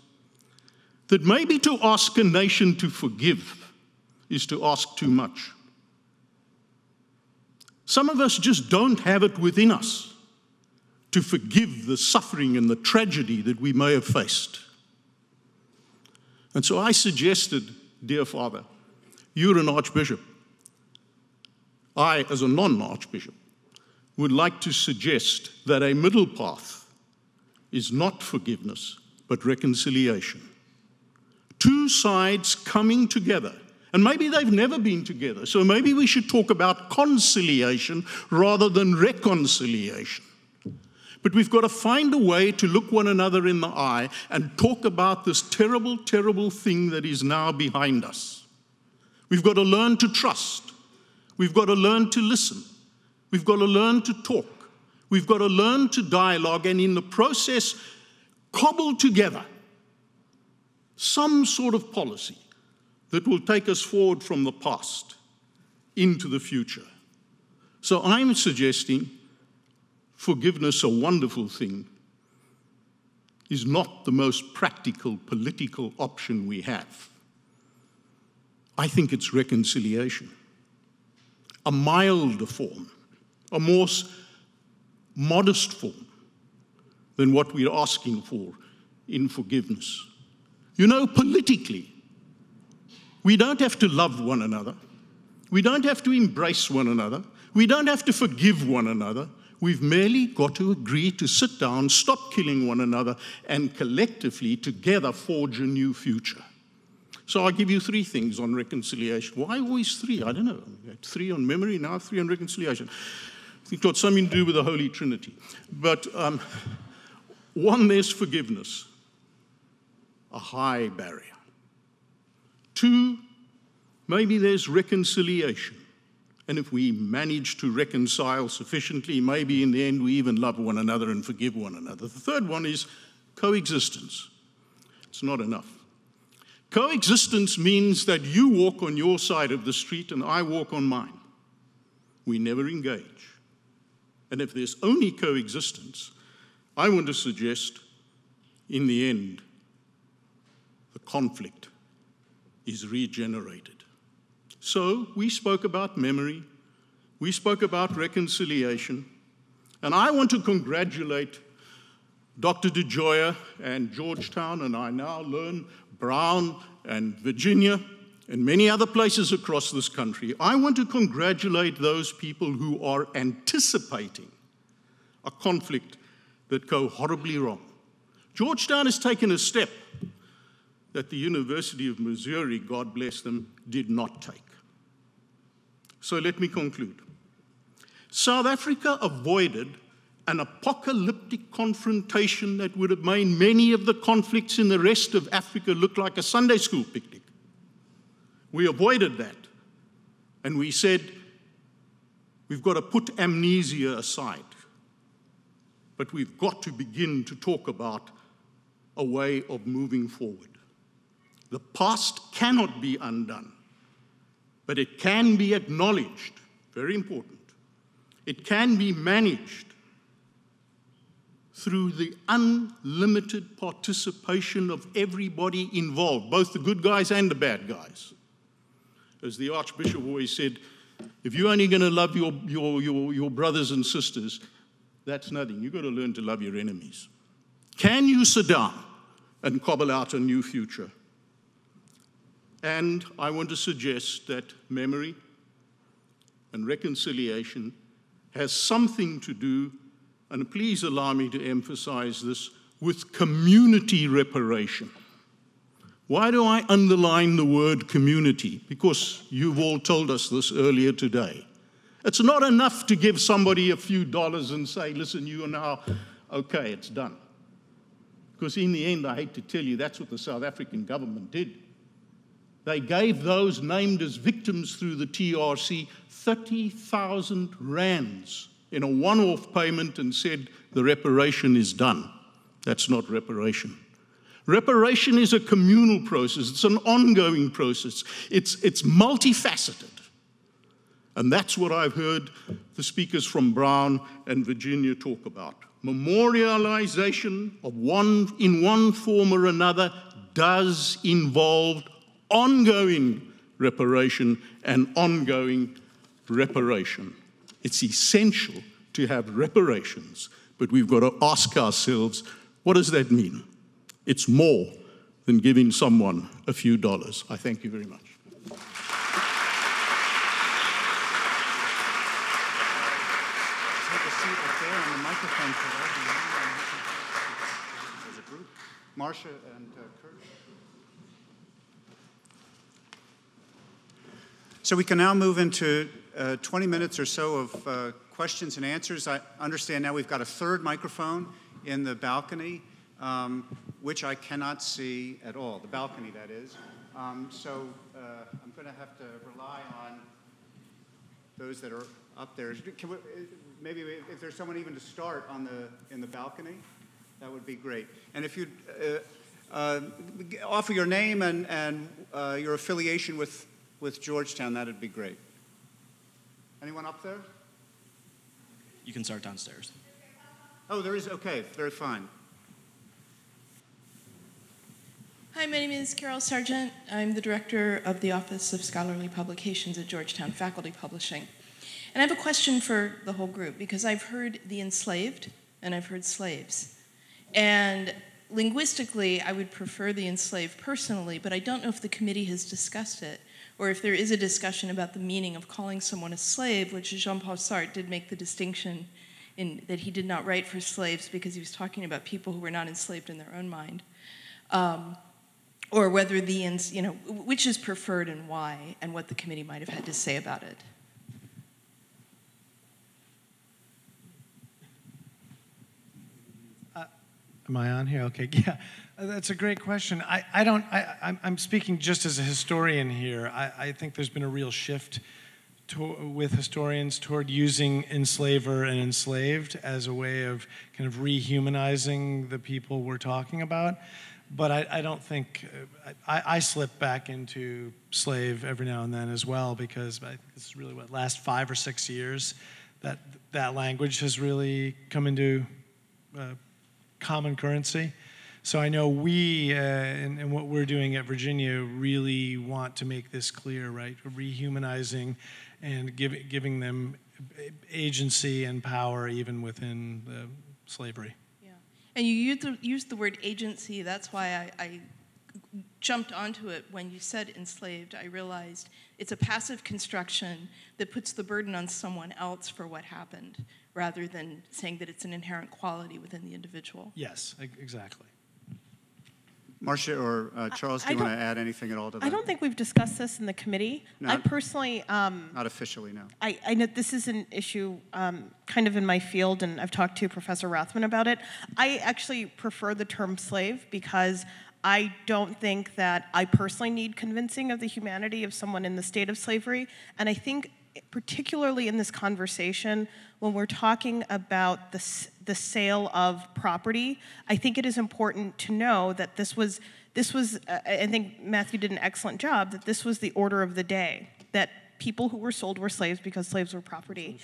that maybe to ask a nation to forgive is to ask too much. Some of us just don't have it within us to forgive the suffering and the tragedy that we may have faced. And so I suggested, dear Father, you're an archbishop. I, as a non-archbishop, would like to suggest that a middle path is not forgiveness, but reconciliation. Two sides coming together. And maybe they've never been together, so maybe we should talk about conciliation rather than reconciliation. But we've got to find a way to look one another in the eye and talk about this terrible, terrible thing that is now behind us. We've got to learn to trust. We've got to learn to listen. We've got to learn to talk. We've got to learn to dialogue, and in the process, cobble together some sort of policy that will take us forward from the past into the future. So I'm suggesting forgiveness, a wonderful thing, is not the most practical political option we have. I think it's reconciliation. A milder form, a more modest form than what we're asking for in forgiveness. You know, politically, we don't have to love one another. We don't have to embrace one another. We don't have to forgive one another. We've merely got to agree to sit down, stop killing one another, and collectively, together, forge a new future. So I'll give you 3 things on reconciliation. Why always 3? I don't know. We had 3 on memory, now 3 on reconciliation. I think it's got something to do with the Holy Trinity. But 1, there's forgiveness, a high barrier. 2, maybe there's reconciliation. And if we manage to reconcile sufficiently, maybe in the end we even love one another and forgive one another. The 3rd one is coexistence. It's not enough. Coexistence means that you walk on your side of the street and I walk on mine. We never engage. And if there's only coexistence, I want to suggest, in the end, the conflict is regenerated. So we spoke about memory, we spoke about reconciliation, and I want to congratulate Dr. DeGioia and Georgetown, and I now learn Brown and Virginia and many other places across this country, I want to congratulate those people who are anticipating a conflict that go horribly wrong. Georgetown has taken a step that the University of Missouri, God bless them, did not take. So let me conclude. South Africa avoided an apocalyptic confrontation that would have made many of the conflicts in the rest of Africa look like a Sunday school picnic. We avoided that. And we said, we've got to put amnesia aside. But we've got to begin to talk about a way of moving forward. The past cannot be undone, but it can be acknowledged. Very important. It can be managed through the unlimited participation of everybody involved, both the good guys and the bad guys. As the Archbishop always said, if you're only going to love your brothers and sisters, that's nothing. You've got to learn to love your enemies. Can you sit down and cobble out a new future? And I want to suggest that memory and reconciliation has something to do, and please allow me to emphasize this, with community reparation. Why do I underline the word community? Because you've all told us this earlier today. It's not enough to give somebody a few dollars and say, listen, you are now, okay, it's done. Because in the end, I hate to tell you, that's what the South African government did. They gave those named as victims through the TRC 30,000 rands in a one-off payment and said the reparation is done. That's not reparation. Reparation is a communal process. It's an ongoing process. It's multifaceted. And that's what I've heard the speakers from Brown and Virginia talk about. Memorialization of in one form or another does involve ongoing reparation and ongoing reparation. It's essential to have reparations, but we've got to ask ourselves, what does that mean? It's more than giving someone a few dollars. I thank you very much. Take a seat up there on the microphone for as a group. Marcia and Kurt. So we can now move into 20 minutes or so of questions and answers. I understand now we've got a third microphone in the balcony, which I cannot see at all, the balcony that is. So I'm going to have to rely on those that are up there. Maybe if there's someone even to start in the balcony, that would be great. And if you'd offer your name and your affiliation with Georgetown, that'd be great. Anyone up there? You can start downstairs. Oh, there is, okay, very fine. Hi, my name is Carol Sargent. I'm the director of the Office of Scholarly Publications at Georgetown Faculty Publishing. And I have a question for the whole group, because I've heard the enslaved and I've heard slaves. And linguistically, I would prefer the enslaved personally, but I don't know if the committee has discussed it, or if there is a discussion about the meaning of calling someone a slave, which Jean-Paul Sartre did make the distinction in that he did not write for slaves because he was talking about people who were not enslaved in their own mind. Or whether which is preferred and why, and what the committee might have had to say about it. Am I on here? Okay, yeah. That's a great question. I'm speaking just as a historian here. I think there's been a real shift with historians toward using enslaver and enslaved as a way of kind of rehumanizing the people we're talking about. But I don't think, I slip back into slave every now and then as well, because this is really last 5 or 6 years that language has really come into common currency. So I know we, and what we're doing at Virginia, really want to make this clear, right? Rehumanizing and giving them agency and power even within slavery. Yeah. And you used the word agency. That's why I jumped onto it when you said enslaved. I realized it's a passive construction that puts the burden on someone else for what happened, rather than saying that it's an inherent quality within the individual. Yes, exactly. Marcia or Charles, do you want to add anything at all to that? I don't think we've discussed this in the committee. I personally... not officially, no. I know this is an issue kind of in my field, and I've talked to Professor Rothman about it. I actually prefer the term slave because I don't think that I personally need convincing of the humanity of someone in the state of slavery. And I think particularly in this conversation, when we're talking about the sale of property, I think it is important to know that this was, I think Matthew did an excellent job, that this was the order of the day, that people who were sold were slaves because slaves were property.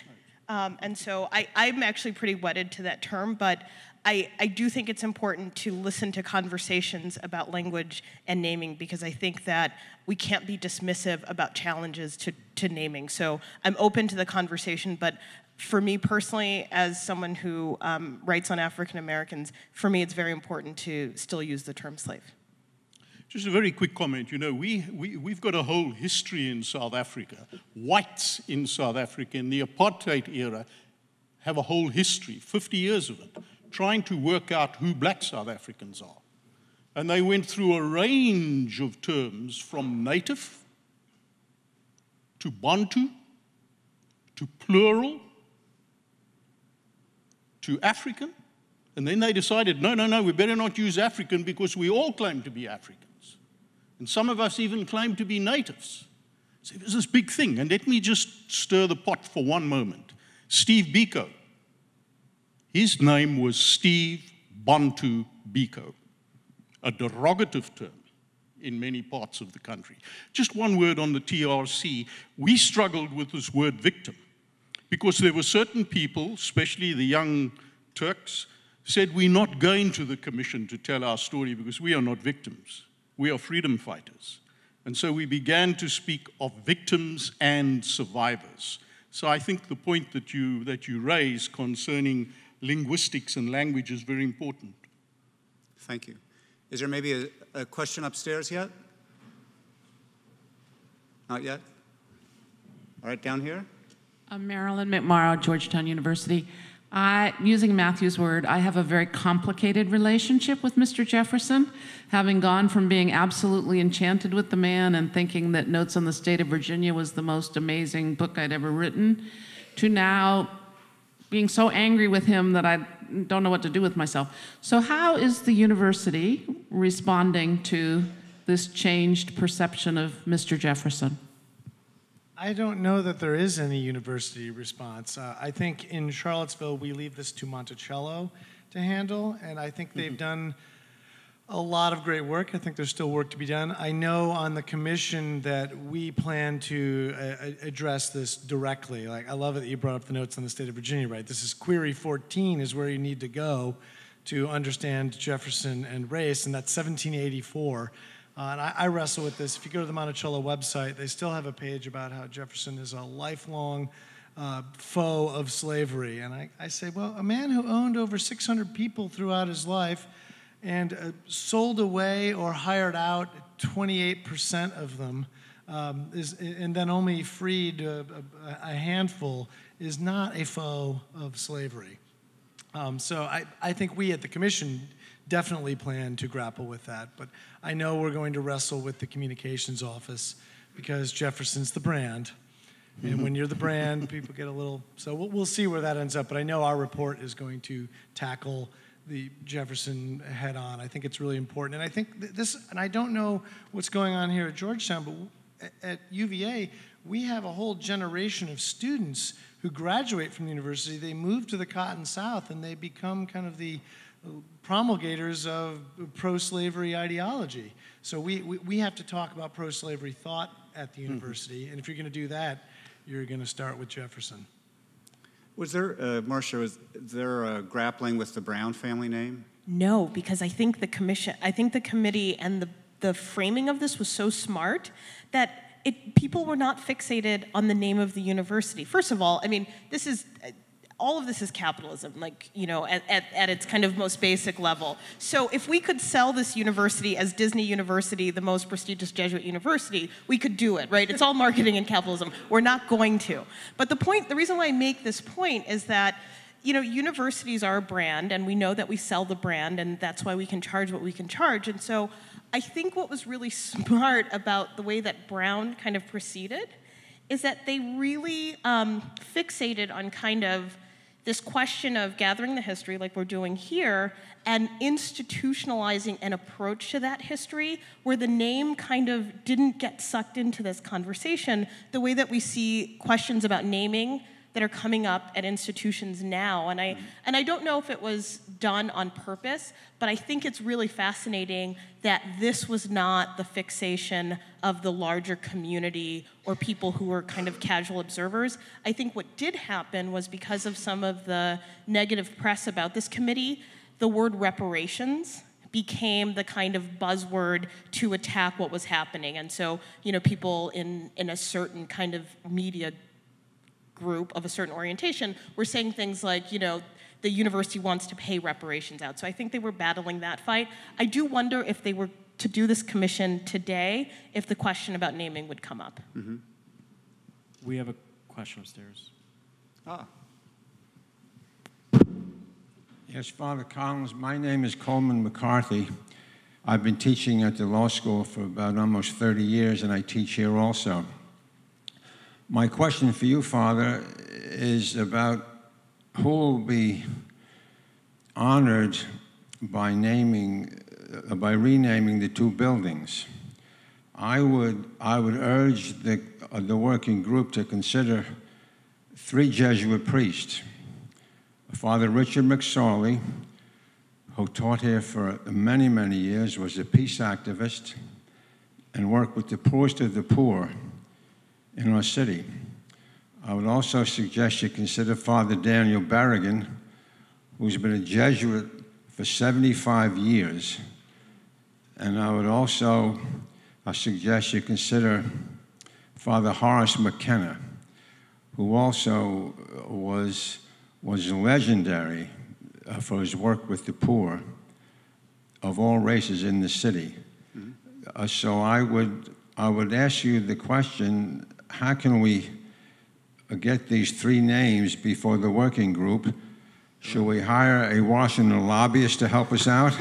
And so I'm actually pretty wedded to that term, but I do think it's important to listen to conversations about language and naming, because I think that we can't be dismissive about challenges to naming. So I'm open to the conversation, but for me personally, as someone who writes on African Americans, for me it's very important to still use the term slave. Just a very quick comment. You know, we've got a whole history in South Africa. Whites in South Africa in the apartheid era have a whole history, 50 years of it, trying to work out who black South Africans are. And they went through a range of terms from native to Bantu to plural to African. And then they decided, no, we better not use African because we all claim to be Africans. And some of us even claim to be natives. So it was this big thing. And let me just stir the pot for one moment. Steve Biko. His name was Steve Bantu Biko, a derogative term in many parts of the country. Just one word on the TRC. We struggled with this word victim because there were certain people, especially the young Turks, said, we're not going to the commission to tell our story because we are not victims. We are freedom fighters. And so we began to speak of victims and survivors. So I think the point that you raise concerning linguistics and language is very important. Thank you. Is there maybe a question upstairs yet? Not yet? All right, down here. I'm Marilyn McMorrow, Georgetown University. Using Matthew's word, I have a very complicated relationship with Mr. Jefferson, having gone from being absolutely enchanted with the man and thinking that Notes on the State of Virginia was the most amazing book I'd ever written, to now being so angry with him that I don't know what to do with myself. So how is the university responding to this changed perception of Mr. Jefferson? I don't know that there is any university response. I think in Charlottesville, we leave this to Monticello to handle, and I think they've done a lot of great work. I think there's still work to be done. I know on the commission that we plan to address this directly. Like, I love it that you brought up the Notes on the State of Virginia, right? This is query 14 is where you need to go to understand Jefferson and race, and that's 1784. And I wrestle with this. If you go to the Monticello website, they still have a page about how Jefferson is a lifelong foe of slavery. And I say, well, a man who owned over 600 people throughout his life and sold away or hired out 28% of them, and then only freed a handful, is not a foe of slavery. So I think we at the commission definitely plan to grapple with that, but I know we're going to wrestle with the communications office because Jefferson's the brand, and when you're the brand, people get a little, so we'll see where that ends up, but I know our report is going to tackle the Jefferson head on. I think it's really important, and I think this, and I don't know what's going on here at Georgetown, but at UVA, we have a whole generation of students who graduate from the university, they move to the Cotton South, and they become kind of the promulgators of pro-slavery ideology. So we have to talk about pro-slavery thought at the university, and if you're going to do that, you're going to start with Jefferson. Was there, Marcia, was there grappling with the Brown family name? No, because I think the committee and the framing of this was so smart that people were not fixated on the name of the university. First of all, I mean, this is, all of this is capitalism, like, you know, at its kind of most basic level. So if we could sell this university as Disney University, the most prestigious Jesuit university, we could do it, right? It's all marketing and capitalism. We're not going to. But the reason why I make this point is that, you know, universities are a brand, and we know that we sell the brand, and that's why we can charge what we can charge. And so I think what was really smart about the way that Brown kind of proceeded is that they really fixated on kind of this question of gathering the history like we're doing here and institutionalizing an approach to that history where the name kind of didn't get sucked into this conversation the way that we see questions about naming that are coming up at institutions now. And I don't know if it was done on purpose, but I think it's really fascinating that this was not the fixation of the larger community or people who were kind of casual observers. I think what did happen was because of some of the negative press about this committee, the word reparations became the kind of buzzword to attack what was happening. And so, you know, people in a certain kind of media group of a certain orientation were saying things like, you know, the university wants to pay reparations out. So I think they were battling that fight. I do wonder if they were to do this commission today, if the question about naming would come up. Mm-hmm. We have a question upstairs. Yes, Father Collins, my name is Coleman McCarthy. I've been teaching at the law school for about almost 30 years, and I teach here also. My question for you, Father, is about who will be honored by renaming the two buildings. I would urge the working group to consider 3 Jesuit priests: Father Richard McSorley, who taught here for many, many years, was a peace activist, and worked with the poorest of the poor in our city. I would also suggest you consider Father Daniel Berrigan, who's been a Jesuit for 75 years. And I would also suggest you consider Father Horace McKenna, who also was legendary for his work with the poor of all races in the city. Mm-hmm. So I would ask you the question, how can we get these 3 names before the working group? Should we hire a Washington lobbyist to help us out?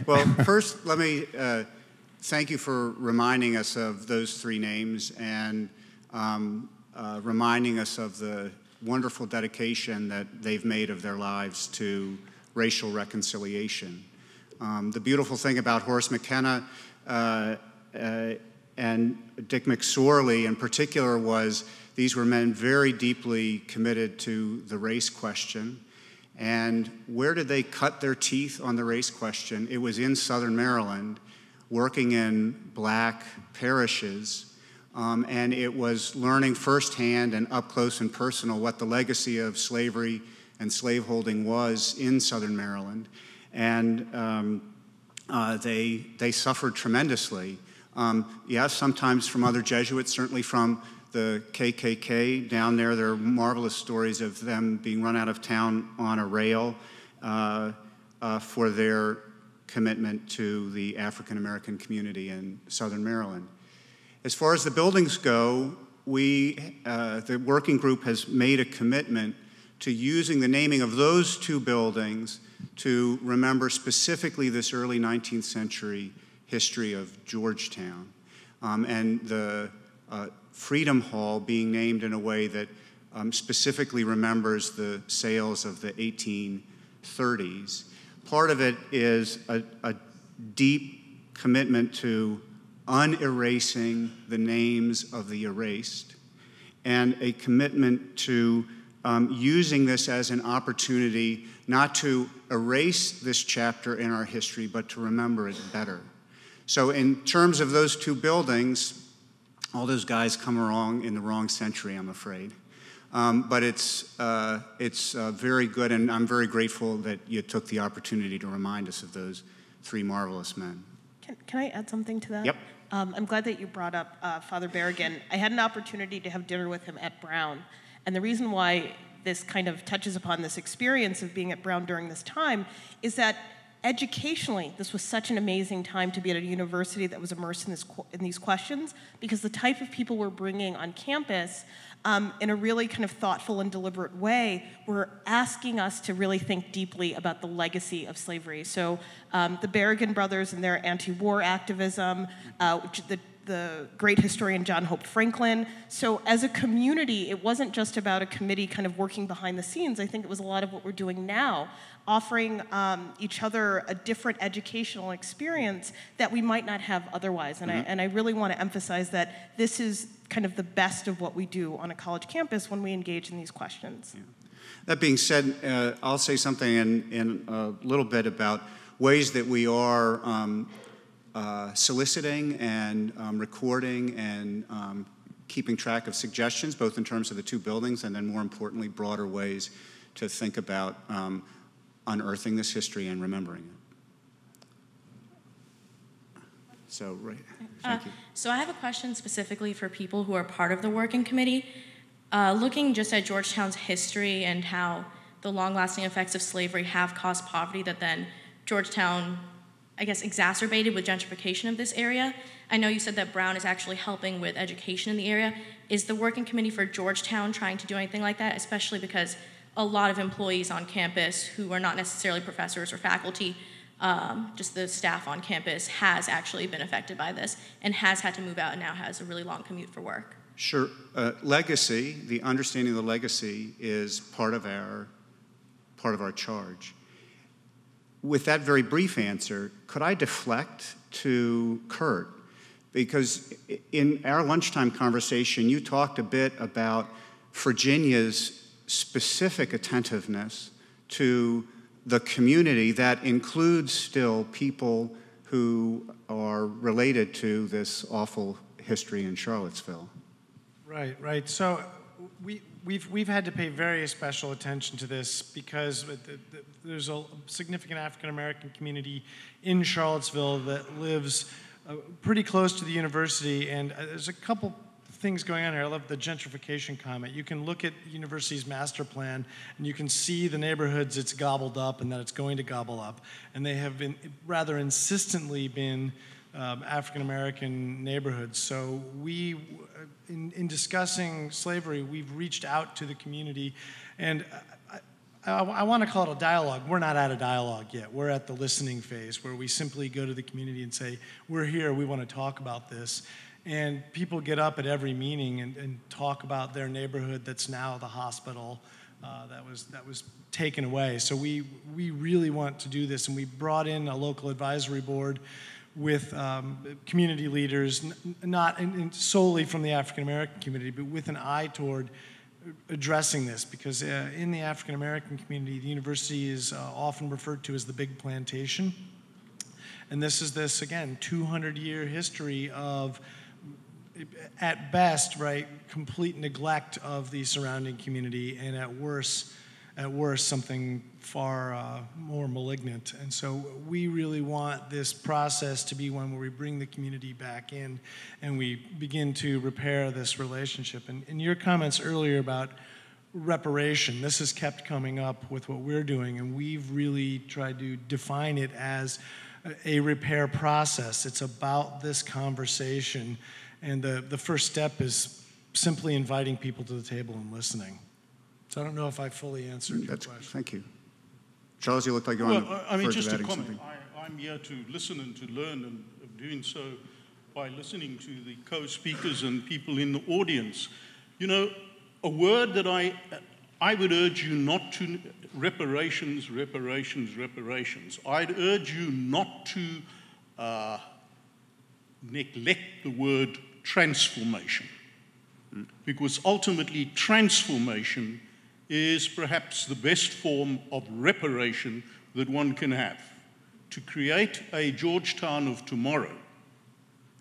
Well, first, let me thank you for reminding us of those 3 names and reminding us of the wonderful dedication that they've made of their lives to racial reconciliation. The beautiful thing about Horace McKenna and Dick McSorley in particular was these were men very deeply committed to the race question. And where did they cut their teeth on the race question? It was in Southern Maryland, working in black parishes, and it was learning firsthand and up close and personal what the legacy of slavery and slaveholding was in Southern Maryland. And they suffered tremendously. Yes, sometimes from other Jesuits, certainly from the KKK down there. There are marvelous stories of them being run out of town on a rail for their commitment to the African American community in Southern Maryland. As far as the buildings go, the working group has made a commitment to using the naming of those 2 buildings to remember specifically this early 19th century history of Georgetown, and the Freedom Hall being named in a way that specifically remembers the sales of the 1830s. Part of it is a deep commitment to unerasing the names of the erased, and a commitment to using this as an opportunity not to erase this chapter in our history, but to remember it better. So in terms of those 2 buildings, all those guys come along in the wrong century, I'm afraid. But it's very good, and I'm very grateful that you took the opportunity to remind us of those 3 marvelous men. Can I add something to that? Yep. I'm glad that you brought up Father Berrigan. I had an opportunity to have dinner with him at Brown, and the reason why this kind of touches upon this experience of being at Brown during this time, is that educationally, this was such an amazing time to be at a university that was immersed in these questions, because the type of people we're bringing on campus in a really kind of thoughtful and deliberate way were asking us to really think deeply about the legacy of slavery. So the Berrigan brothers and their anti-war activism, the great historian John Hope Franklin. So as a community, it wasn't just about a committee kind of working behind the scenes. I think it was a lot of what we're doing now, offering each other a different educational experience that we might not have otherwise. And I really want to emphasize that this is kind of the best of what we do on a college campus when we engage in these questions. Yeah. That being said, I'll say something in a little bit about ways that we are soliciting and recording and keeping track of suggestions, both in terms of the two buildings and then more importantly, broader ways to think about unearthing this history and remembering it. So, right, thank you. So I have a question specifically for people who are part of the working committee. Looking just at Georgetown's history and how the long-lasting effects of slavery have caused poverty that then Georgetown, I guess, exacerbated with gentrification of this area. I know you said that Brown is actually helping with education in the area. Is the working committee for Georgetown trying to do anything like that, especially because a lot of employees on campus who are not necessarily professors or faculty, just the staff on campus has actually been affected by this and has had to move out and now has a really long commute for work? Sure. Legacy, the understanding of the legacy is part of our charge. With that very brief answer, could I deflect to Kurt? Because in our lunchtime conversation, you talked a bit about Virginia's specific attentiveness to the community that includes still people who are related to this awful history in Charlottesville. Right. So we've had to pay very special attention to this because there's a significant African American community in Charlottesville that lives pretty close to the university, and there's a couple things going on here. I love the gentrification comment. You can look at the university's master plan and you can see the neighborhoods it's gobbled up and that it's going to gobble up, and they have been rather insistently been African American neighborhoods. So we, in discussing slavery, we've reached out to the community, and I want to call it a dialogue. We're not at a dialogue yet. We're at the listening phase where we simply go to the community and say, we're here, we want to talk about this. And people get up at every meeting and talk about their neighborhood that's now the hospital that was taken away. So we really want to do this, and we brought in a local advisory board with community leaders, not solely from the African American community, but with an eye toward addressing this, because in the African American community, the university is often referred to as the Big Plantation. And this is again, 200-year history of, at best, right, complete neglect of the surrounding community, and at worst, something far more malignant. And so we really want this process to be one where we bring the community back in and we begin to repair this relationship. And in your comments earlier about reparation, this has kept coming up with what we're doing, and we've really tried to define it as a repair process. It's about this conversation, and the first step is simply inviting people to the table and listening. So I don't know if I fully answered your question. Thank you. Charles, you look like you want to just a comment. something. I'm here to listen and to learn, and of doing so by listening to the co-speakers and people in the audience. You know, a word that I would urge you not to, reparations. I'd urge you not to neglect the word transformation, because ultimately transformation is perhaps the best form of reparation that one can have, to create a Georgetown of tomorrow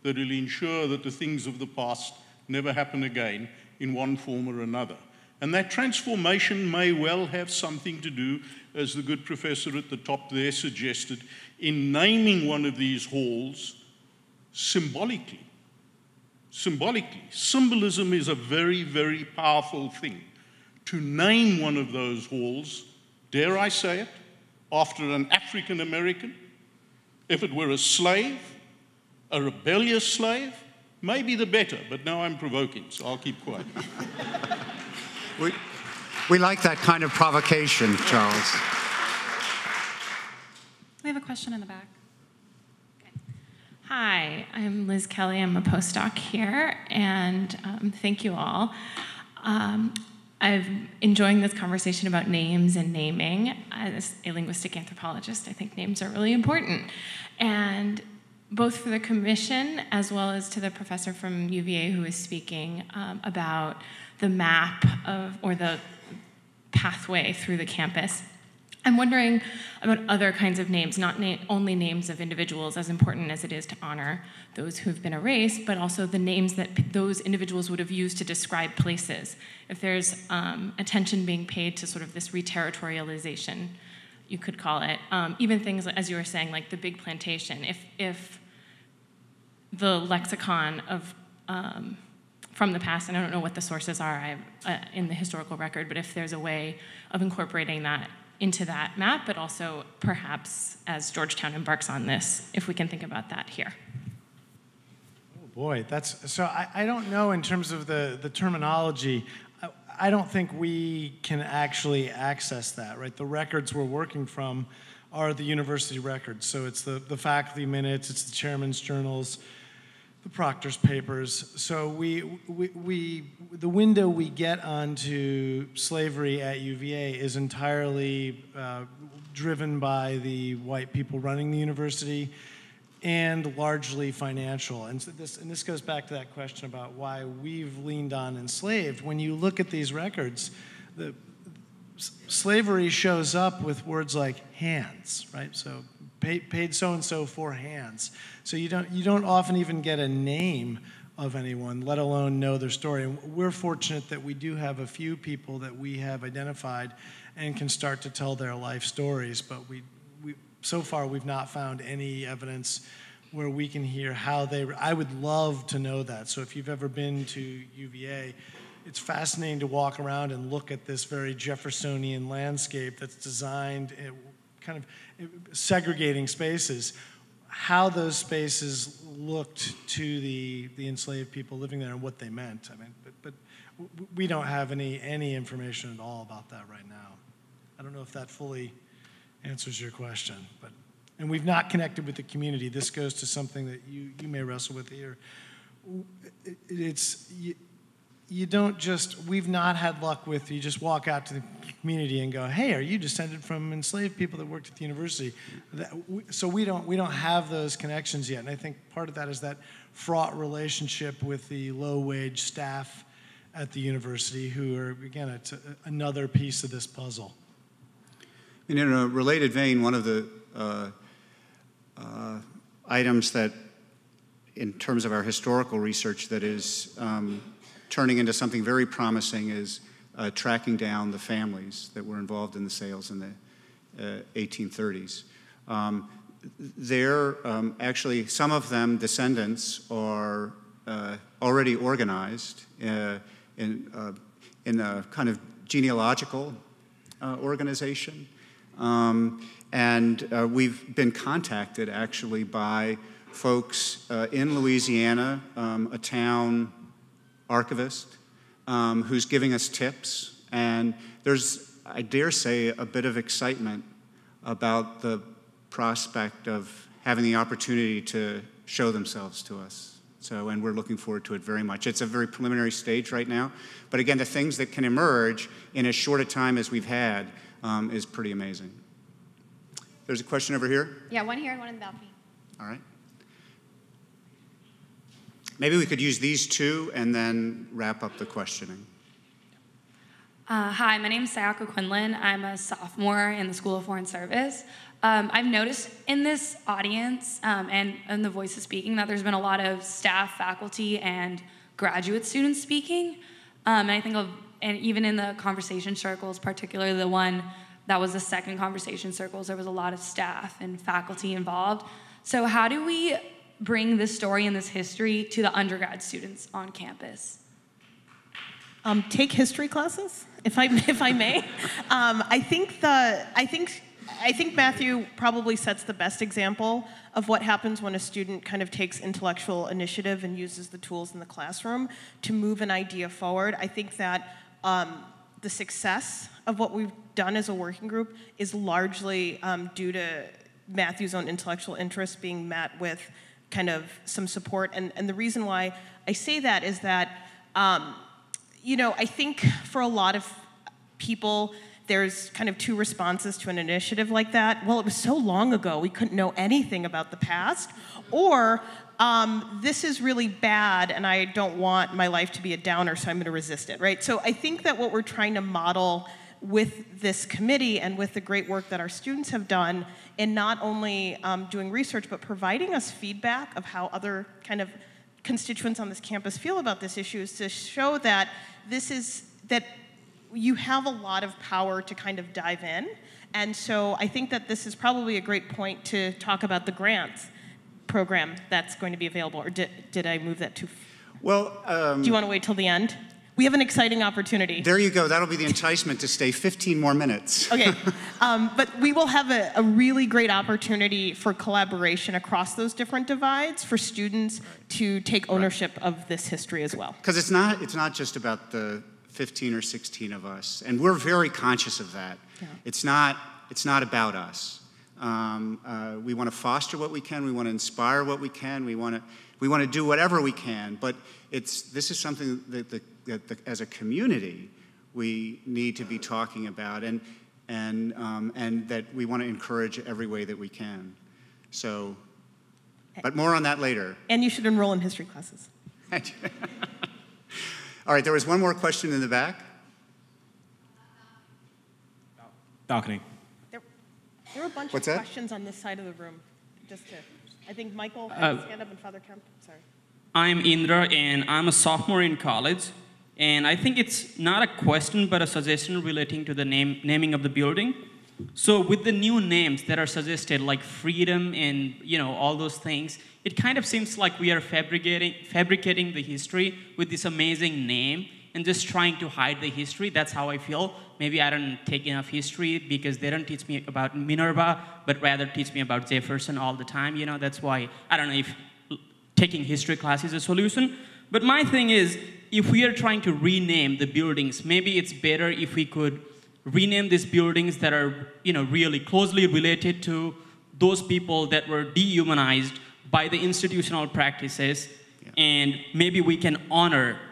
that will ensure that the things of the past never happen again in one form or another. And that transformation may well have something to do, as the good professor at the top there suggested, in naming one of these halls symbolically. Symbolism is a very, very powerful thing. to name one of those halls, dare I say it, after an African American. If it were a slave, a rebellious slave, maybe the better, but now I'm provoking, so I'll keep quiet. We like that kind of provocation, Charles. We have a question in the back. Hi, I'm Liz Kelly. I'm a postdoc here, and thank you all. I'm enjoying this conversation about names and naming. As a linguistic anthropologist, I think names are really important. And both for the commission as well as to the professor from UVA who is speaking about the map of, or the pathway through the campus. I'm wondering about other kinds of names, not only names of individuals, as important as it is to honor those who've been erased, but also the names that those individuals would have used to describe places. If there's attention being paid to sort of this reterritorialization, you could call it, even things, as you were saying, like the big plantation. If the lexicon of from the past, and I don't know what the sources are in the historical record, but if there's a way of incorporating that into that map, but also perhaps as Georgetown embarks on this, if we can think about that here. Oh boy, so I don't know in terms of the terminology. I don't think we can actually access that, right? The records we're working from are the university records. So it's the faculty minutes, it's the chairman's journals, the proctor's papers. So the window we get onto slavery at UVA is entirely driven by the white people running the university and largely financial. And this goes back to that question about why we've leaned on enslaved. When you look at these records, slavery shows up with words like hands, right? So paid so-and-so for hands. So you don't often even get a name of anyone, let alone know their story. And we're fortunate that we do have a few people that we have identified and can start to tell their life stories, but so far we've not found any evidence where we can hear how I would love to know that. So if you've ever been to UVA, it's fascinating to walk around and look at this very Jeffersonian landscape that's designed kind of segregating spaces, how those spaces looked to the enslaved people living there and what they meant. I mean, but we don't have any information at all about that right now. I don't know if that fully answers your question, and we've not connected with the community. This goes to something that you may wrestle with here. We've not had luck with, you just walk out to the community and go, hey, are you descended from enslaved people that worked at the university? So we don't have those connections yet. And I think part of that is that fraught relationship with the low-wage staff at the university who are, again, it's another piece of this puzzle. And in a related vein, one of the items that, in terms of our historical research, that is turning into something very promising is tracking down the families that were involved in the sales in the 1830s. Actually, some of them, descendants, are already organized in a kind of genealogical organization. And we've been contacted, actually, by folks in Louisiana, a town archivist who's giving us tips, and there's, I dare say, a bit of excitement about the prospect of having the opportunity to show themselves to us. So, and we're looking forward to it very much. It's a very preliminary stage right now, but again, the things that can emerge in as short a time as we've had is pretty amazing. There's a question over here. Yeah, one here and one in the balcony. All right. Maybe we could use these two and then wrap up the questioning. Hi, my name is Sayaka Quinlan. I'm a sophomore in the School of Foreign Service. I've noticed in this audience and in the voices speaking that there's been a lot of staff, faculty, and graduate students speaking. And I think and even in the conversation circles, particularly the one that was the second conversation circles, there was a lot of staff and faculty involved. So how do we bring this story and this history to the undergrad students on campus? Take history classes, if I may. I think Matthew probably sets the best example of what happens when a student kind of takes intellectual initiative and uses the tools in the classroom to move an idea forward. I think that the success of what we've done as a working group is largely due to Matthew's own intellectual interest being met with kind of some support. And the reason why I say that is that, I think for a lot of people, there's kind of two responses to an initiative like that. Well, it was so long ago, we couldn't know anything about the past. Or, this is really bad, and I don't want my life to be a downer, so I'm going to resist it, right? So I think that what we're trying to model with this committee and with the great work that our students have done in not only doing research, but providing us feedback of how other kind of constituents on this campus feel about this issue is to show that that you have a lot of power to kind of dive in. And so I think that this is probably a great point to talk about the grants program that's going to be available. Or did I move that too? Well, do you want to wait till the end? We have an exciting opportunity. There you go. That'll be the enticement to stay 15 more minutes. Okay, but we will have a really great opportunity for collaboration across those different divides for students to take ownership of this history as well. Because it's not just about the 15 or 16 of us, and we're very conscious of that. Yeah. It's not about us. We want to foster what we can. We want to inspire what we can. We want to do whatever we can. But this is something that as a community we need to be talking about, and that we want to encourage every way that we can. So, but more on that later. And you should enroll in history classes. All right, there was one more question in the back. Balcony. There were a bunch What's of that? questions on this side of the room. I think Michael had his hand up and Father Kemp. Sorry. I'm Indra, and I'm a sophomore in college. And I think it's not a question, but a suggestion relating to the naming of the building. So with the new names that are suggested, like freedom and all those things, it kind of seems like we are fabricating the history with this amazing name and just trying to hide the history. That's how I feel. Maybe I don't take enough history because they don't teach me about Minerva, but rather teach me about Jefferson all the time. That's why I don't know if taking history class is a solution. But my thing is, if we are trying to rename the buildings, maybe it's better if we could rename these buildings that are really closely related to those people that were dehumanized by the institutional practices. And maybe we can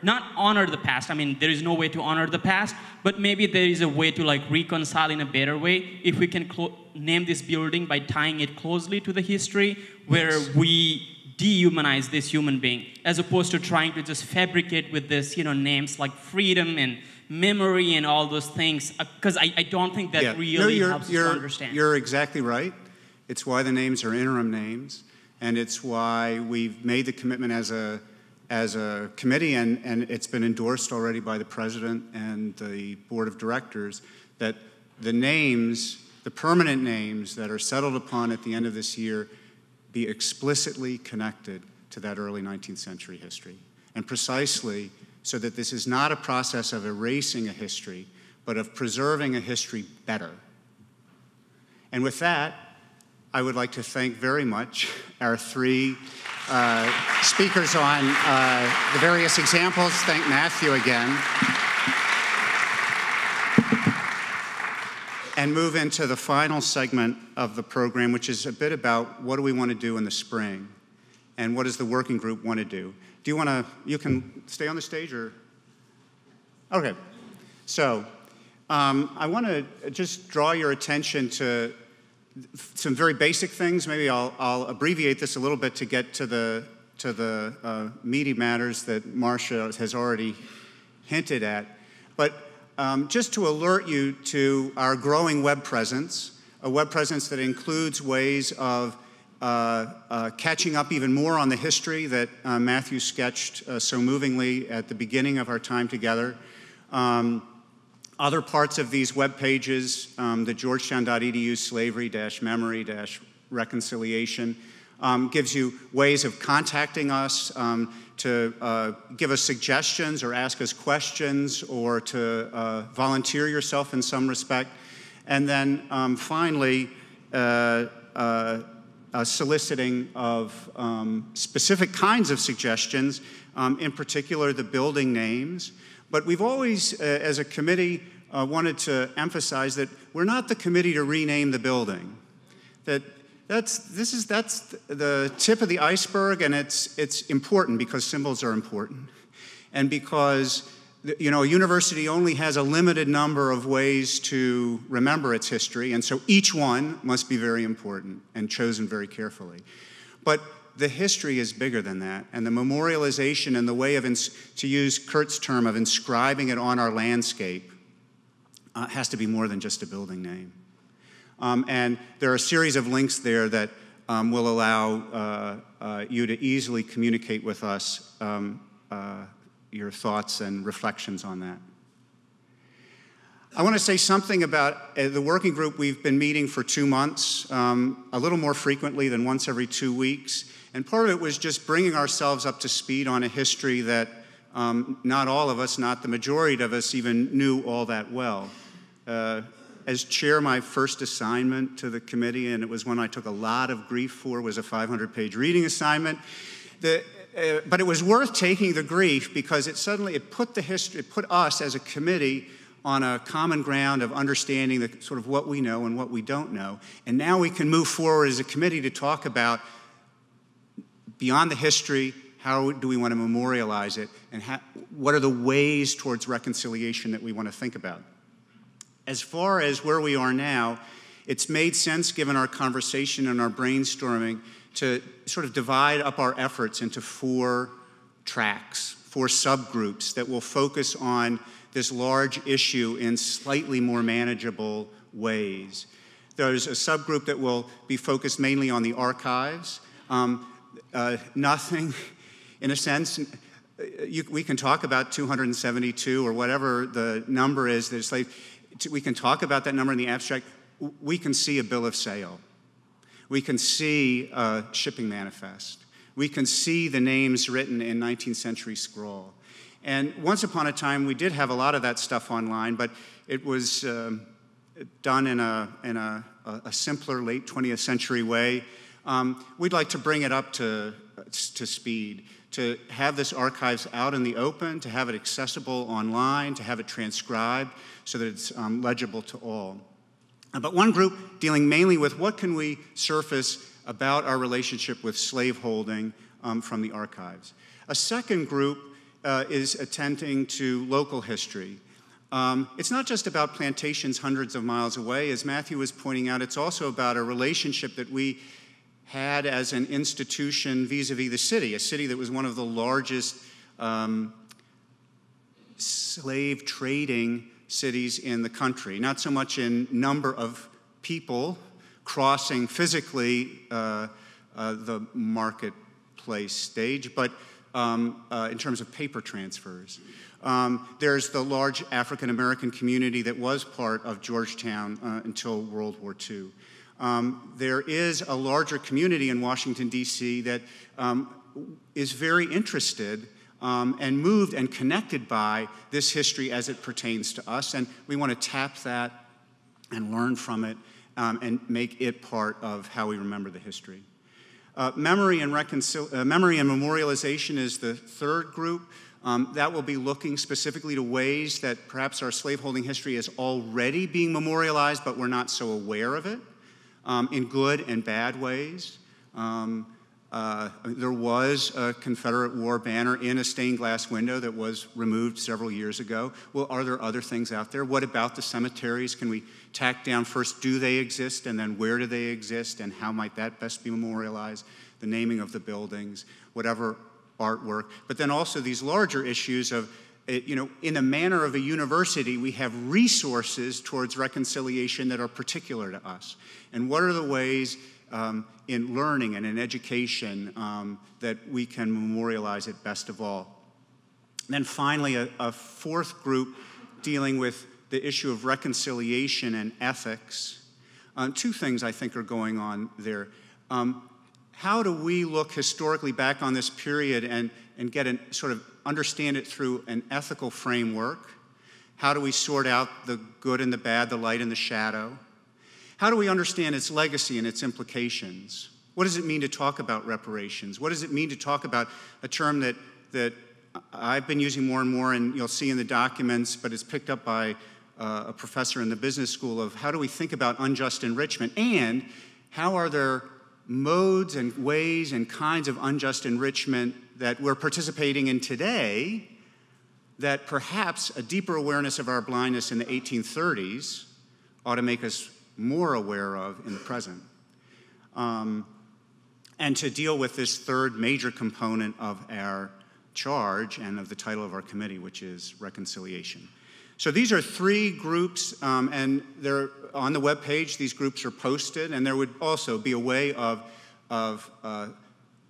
not honor the past. I mean, there is no way to honor the past, but maybe there is a way to reconcile in a better way if we can name this building by tying it closely to the history where we dehumanize this human being, as opposed to trying to just fabricate with this, names like freedom and memory and all those things, because I don't think that really helps us to understand. You're exactly right. It's why the names are interim names. And it's why we've made the commitment as a committee, and it's been endorsed already by the president and the board of directors, that the names, the permanent names that are settled upon at the end of this year, be explicitly connected to that early 19th century history. And precisely so that this is not a process of erasing a history, but of preserving a history better. And with that, I would like to thank very much our three speakers on the various examples. Thank Matthew again. And move into the final segment of the program, which is a bit about what do we want to do in the spring and what does the working group want to do. Do you want to, you can stay on the stage or? Okay. So I want to just draw your attention to some very basic things. Maybe I'll abbreviate this a little bit to get to the meaty matters that Marcia has already hinted at. But just to alert you to our growing web presence, a web presence that includes ways of catching up even more on the history that Matthew sketched so movingly at the beginning of our time together. Other parts of these web pages, the georgetown.edu slavery-memory-reconciliation, gives you ways of contacting us, to give us suggestions or ask us questions or to volunteer yourself in some respect. And then finally, soliciting of specific kinds of suggestions, in particular the building names. But we've always, as a committee, wanted to emphasize that we're not the committee to rename the building. That's the tip of the iceberg, and it's important because symbols are important, and because a university only has a limited number of ways to remember its history, and so each one must be very important and chosen very carefully. But the history is bigger than that, and the memorialization and the way of, to use Kurt's term, of inscribing it on our landscape has to be more than just a building name. And there are a series of links there that will allow you to easily communicate with us your thoughts and reflections on that. I want to say something about the working group. We've been meeting for 2 months, a little more frequently than once every 2 weeks. And part of it was just bringing ourselves up to speed on a history that not all of us, not the majority of us, even knew all that well. As chair, my first assignment to the committee, and it was one I took a lot of grief for, was a 500-page reading assignment. But it was worth taking the grief because it put us as a committee on a common ground of understanding the sort of what we know and what we don't know. And now we can move forward as a committee to talk about, beyond the history, how do we want to memorialize it, and what are the ways towards reconciliation that we want to think about. As far as where we are now, it's made sense, given our conversation and our brainstorming, to sort of divide up our efforts into 4 tracks, 4 subgroups that will focus on this large issue in slightly more manageable ways. There's a subgroup that will be focused mainly on the archives. Nothing, in a sense, we can talk about 272 or whatever the number is that is we can talk about that number in the abstract. We can see a bill of sale. We can see a shipping manifest. We can see the names written in 19th century scroll. And once upon a time, we did have a lot of that stuff online, but it was done in a simpler late 20th century way. We'd like to bring it up to speed, to have this archives out in the open, to have it accessible online, to have it transcribed so that it's legible to all. But one group dealing mainly with what can we surface about our relationship with slaveholding from the archives. A second group is attending to local history. It's not just about plantations hundreds of miles away. As Matthew was pointing out, it's also about a relationship that we had as an institution vis-a-vis the city, a city that was one of the largest slave trading cities in the country. Not so much in number of people crossing physically the marketplace stage, but in terms of paper transfers. There's the large African American community that was part of Georgetown until World War II. There is a larger community in Washington, D.C. that is very interested and moved and connected by this history as it pertains to us, and we want to tap that and learn from it and make it part of how we remember the history. Memory and memorialization is the third group. That will be looking specifically to ways that perhaps our slaveholding history is already being memorialized, but we're not so aware of it, in good and bad ways. There was a Confederate war banner in a stained glass window that was removed several years ago. Well, are there other things out there? What about the cemeteries? Can we tack down first, do they exist, and then where do they exist, and how might that best be memorialized? The naming of the buildings, whatever artwork. But then also these larger issues of, in the manner of a university, we have resources towards reconciliation that are particular to us. And what are the ways in learning and in education that we can memorialize it best of all? And then finally, a fourth group dealing with the issue of reconciliation and ethics. Two things I think are going on there. how do we look historically back on this period and get a sort of understand it through an ethical framework? How do we sort out the good and the bad, the light and the shadow? How do we understand its legacy and its implications? What does it mean to talk about reparations? What does it mean to talk about a term that I've been using more and more, and you'll see in the documents, but it's picked up by a professor in the business school, of how do we think about unjust enrichment, and how are there modes and ways and kinds of unjust enrichment that we're participating in today that perhaps a deeper awareness of our blindness in the 1830s ought to make us more aware of in the present. And to deal with this third major component of our charge and of the title of our committee, which is reconciliation. So these are three groups, and they're on the webpage. These groups are posted, and there would also be a way of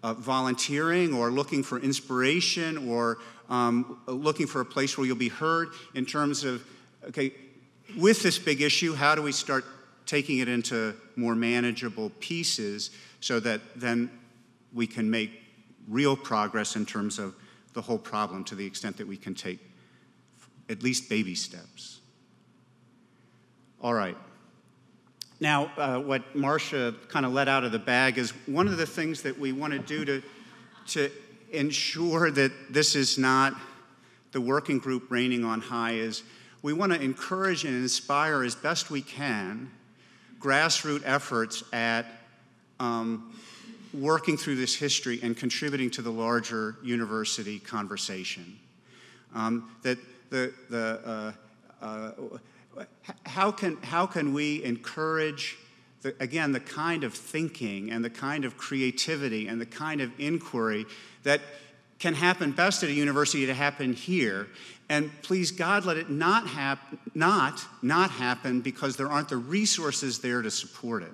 volunteering or looking for inspiration or looking for a place where you'll be heard in terms of, okay, with this big issue, how do we start taking it into more manageable pieces so that then we can make real progress in terms of the whole problem to the extent that we can take at least baby steps. All right. Now, what Marcia kind of let out of the bag is one of the things that we want to do to ensure that this is not the working group reigning on high is we want to encourage and inspire as best we can grassroots efforts at working through this history and contributing to the larger university conversation. How can we encourage, again, the kind of thinking and the kind of creativity and the kind of inquiry that can happen best at a university to happen here, and please God, let it not happen because there aren't the resources there to support it.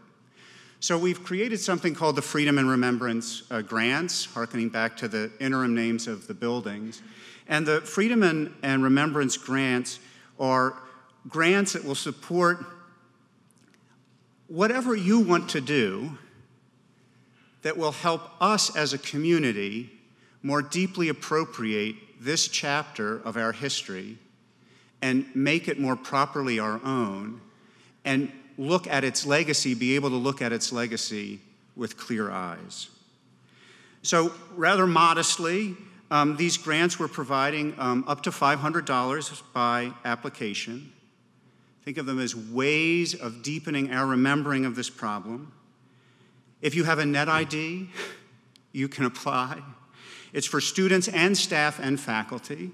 So we've created something called the Freedom and Remembrance Grants, hearkening back to the interim names of the buildings. And the Freedom and Remembrance Grants are grants that will support whatever you want to do that will help us as a community more deeply appropriate this chapter of our history and make it more properly our own and look at its legacy, be able to look at its legacy with clear eyes. So rather modestly, these grants we're providing up to $500 by application. Think of them as ways of deepening our remembering of this problem. If you have a net ID, you can apply. It's for students and staff and faculty.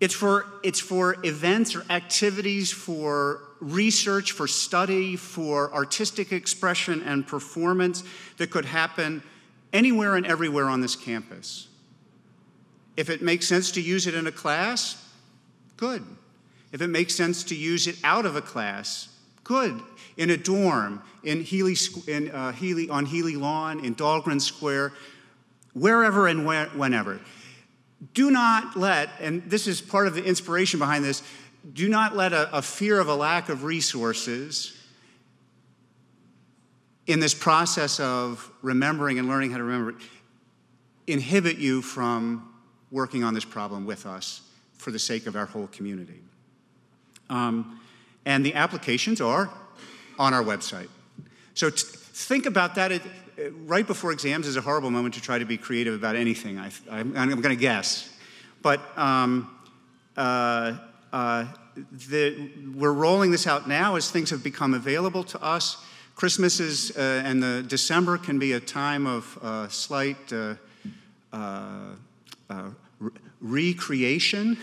It's for events or activities, for research, for study, for artistic expression and performance that could happen anywhere and everywhere on this campus. If it makes sense to use it in a class, good. If it makes sense to use it out of a class, good. In a dorm, on Healy Lawn, in Dahlgren Square, wherever and whenever. Do not let, and this is part of the inspiration behind this, do not let a fear of a lack of resources in this process of remembering and learning how to remember inhibit you from working on this problem with us for the sake of our whole community. And the applications are on our website. So think about that. Right before exams is a horrible moment to try to be creative about anything, I'm going to guess. But we're rolling this out now as things have become available to us. Christmas and the December can be a time of slight recreation,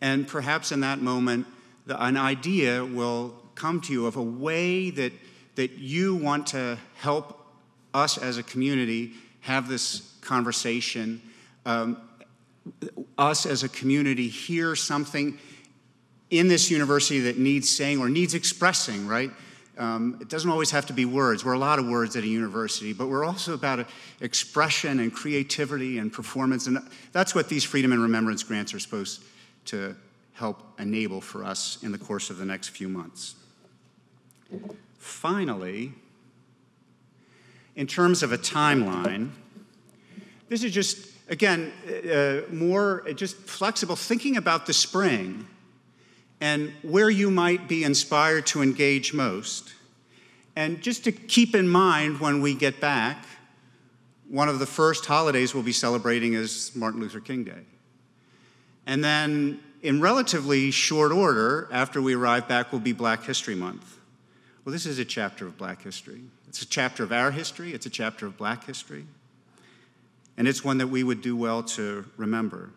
and perhaps in that moment, an idea will come to you of a way that you want to help us as a community have this conversation, us as a community hear something in this university that needs saying or needs expressing, right? It doesn't always have to be words. We're a lot of words at a university, but we're also about expression and creativity and performance, and that's what these Freedom and Remembrance Grants are supposed to help enable for us in the course of the next few months. Finally, in terms of a timeline. This is just, again, more just flexible, thinking about the spring and where you might be inspired to engage most. And just to keep in mind when we get back, one of the first holidays we'll be celebrating is Martin Luther King Day. And then in relatively short order, after we arrive back, will be Black History Month. Well, this is a chapter of Black history. It's a chapter of our history, it's a chapter of Black history, and it's one that we would do well to remember.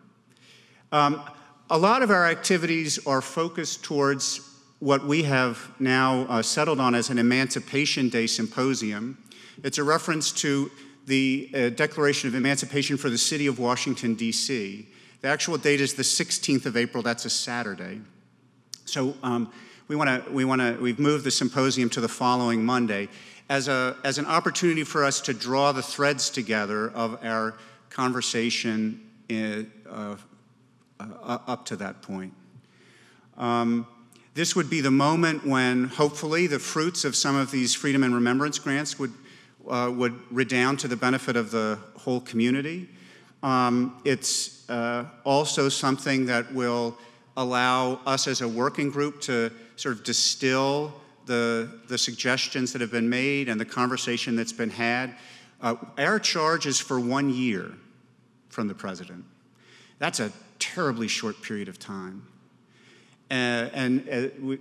A lot of our activities are focused towards what we have now settled on as an Emancipation Day Symposium. It's a reference to the Declaration of Emancipation for the City of Washington, D.C. The actual date is the 16th of April. That's a Saturday. So we've moved the symposium to the following Monday as an opportunity for us to draw the threads together of our conversation up to that point. This would be the moment when, hopefully, the fruits of some of these Freedom and Remembrance grants would redound to the benefit of the whole community. It's also something that will allow us as a working group to sort of distill the suggestions that have been made and the conversation that's been had. Our charge is for 1 year from the president. That's a terribly short period of time. And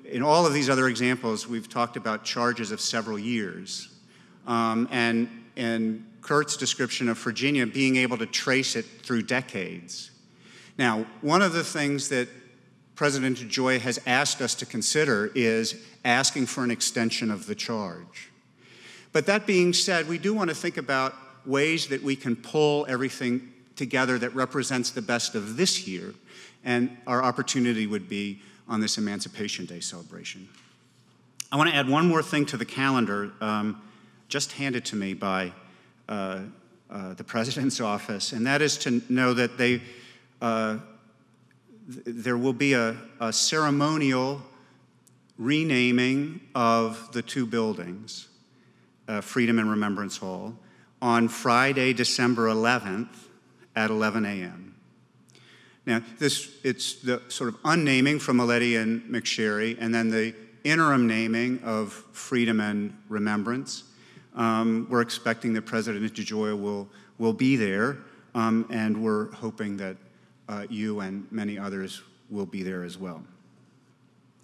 in all of these other examples, we've talked about charges of several years. And Kurt's description of Virginia being able to trace it through decades. Now, one of the things that President DeJoy has asked us to consider is asking for an extension of the charge. But that being said, we do want to think about ways that we can pull everything together that represents the best of this year, and our opportunity would be on this Emancipation Day celebration. I want to add one more thing to the calendar, just handed to me by the President's office, and that is to know that there will be a ceremonial renaming of the two buildings, Freedom and Remembrance Hall, on Friday, December 11th at 11 a.m. Now, it's the sort of unnaming from Maletti and McSherry, and then the interim naming of Freedom and Remembrance. We're expecting that President DeJoy will be there, and we're hoping that you and many others will be there as well.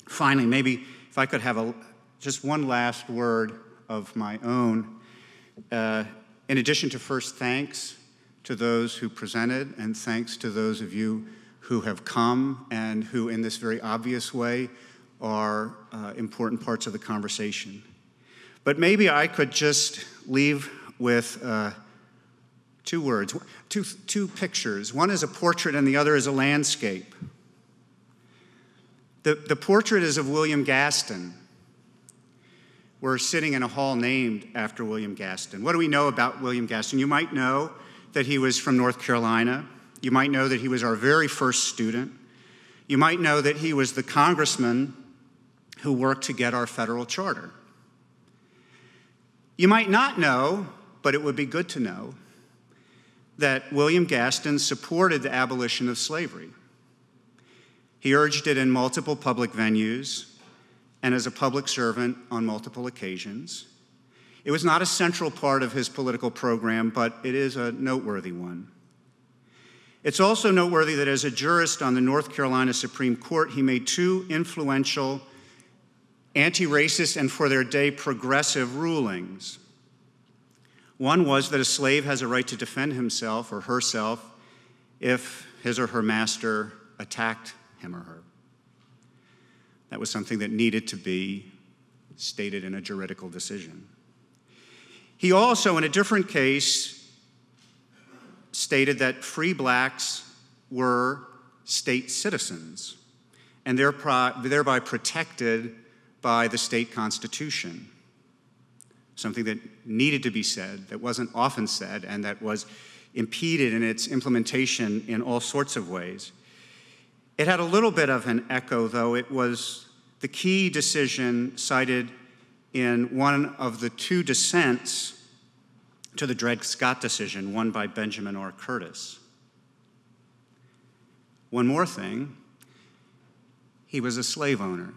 Finally, maybe if I could have just one last word of my own. In addition to first thanks to those who presented, and thanks to those of you who have come and who in this very obvious way are important parts of the conversation. But maybe I could just leave with two words, two pictures. One is a portrait and the other is a landscape. The portrait is of William Gaston. We're sitting in a hall named after William Gaston. What do we know about William Gaston? You might know that he was from North Carolina. You might know that he was our very first student. You might know that he was the congressman who worked to get our federal charter. You might not know, but it would be good to know, that William Gaston supported the abolition of slavery. He urged it in multiple public venues and as a public servant on multiple occasions. It was not a central part of his political program, but it is a noteworthy one. It's also noteworthy that as a jurist on the North Carolina Supreme Court, he made two influential anti-racist and for their day progressive rulings. One was that a slave has a right to defend himself or herself if his or her master attacked him or her. That was something that needed to be stated in a juridical decision. He also, in a different case, stated that free blacks were state citizens and thereby protected by the state constitution. Something that needed to be said, that wasn't often said, and that was impeded in its implementation in all sorts of ways. It had a little bit of an echo, though. It was the key decision cited in one of the two dissents to the Dred Scott decision won by Benjamin R. Curtis. One more thing, he was a slave owner.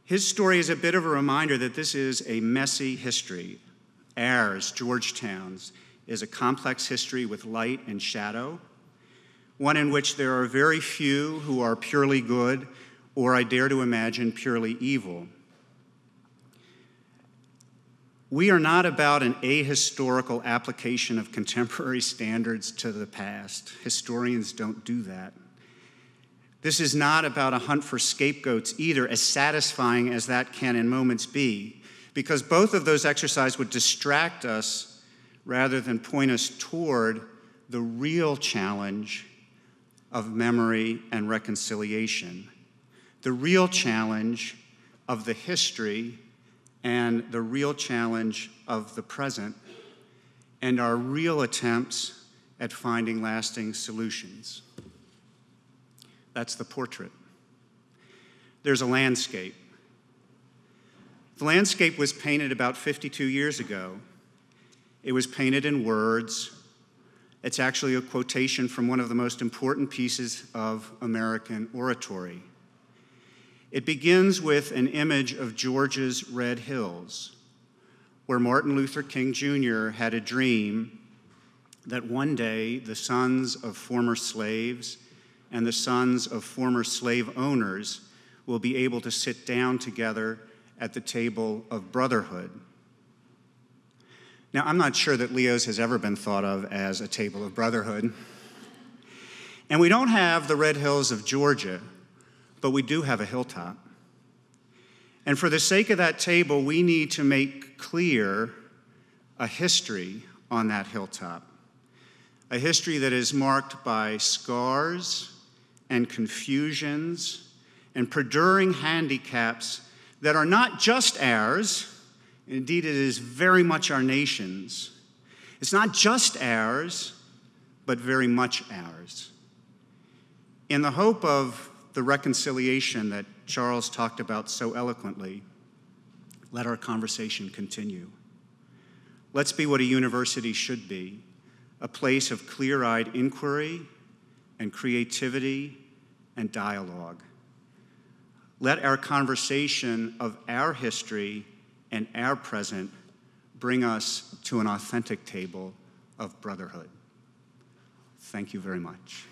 His story is a bit of a reminder that this is a messy history. Ours, Georgetown's, is a complex history with light and shadow, one in which there are very few who are purely good, or I dare to imagine purely evil. We are not about an ahistorical application of contemporary standards to the past. Historians don't do that. This is not about a hunt for scapegoats either, as satisfying as that can in moments be, because both of those exercises would distract us rather than point us toward the real challenge of memory and reconciliation, the real challenge of the history and the real challenge of the present, and our real attempts at finding lasting solutions. That's the portrait. There's a landscape. The landscape was painted about 52 years ago. It was painted in words. It's actually a quotation from one of the most important pieces of American oratory. It begins with an image of Georgia's Red Hills, where Martin Luther King Jr. had a dream that one day the sons of former slaves and the sons of former slave owners will be able to sit down together at the table of brotherhood. Now, I'm not sure that Leo's has ever been thought of as a table of brotherhood. And we don't have the Red Hills of Georgia, but we do have a hilltop. And for the sake of that table, we need to make clear a history on that hilltop, a history that is marked by scars and confusions and perduring handicaps that are not just ours, indeed it is very much our nation's. It's not just ours, but very much ours. In the hope of the reconciliation that Charles talked about so eloquently, let our conversation continue. Let's be what a university should be, a place of clear-eyed inquiry and creativity and dialogue. Let our conversation of our history and our present bring us to an authentic table of brotherhood. Thank you very much.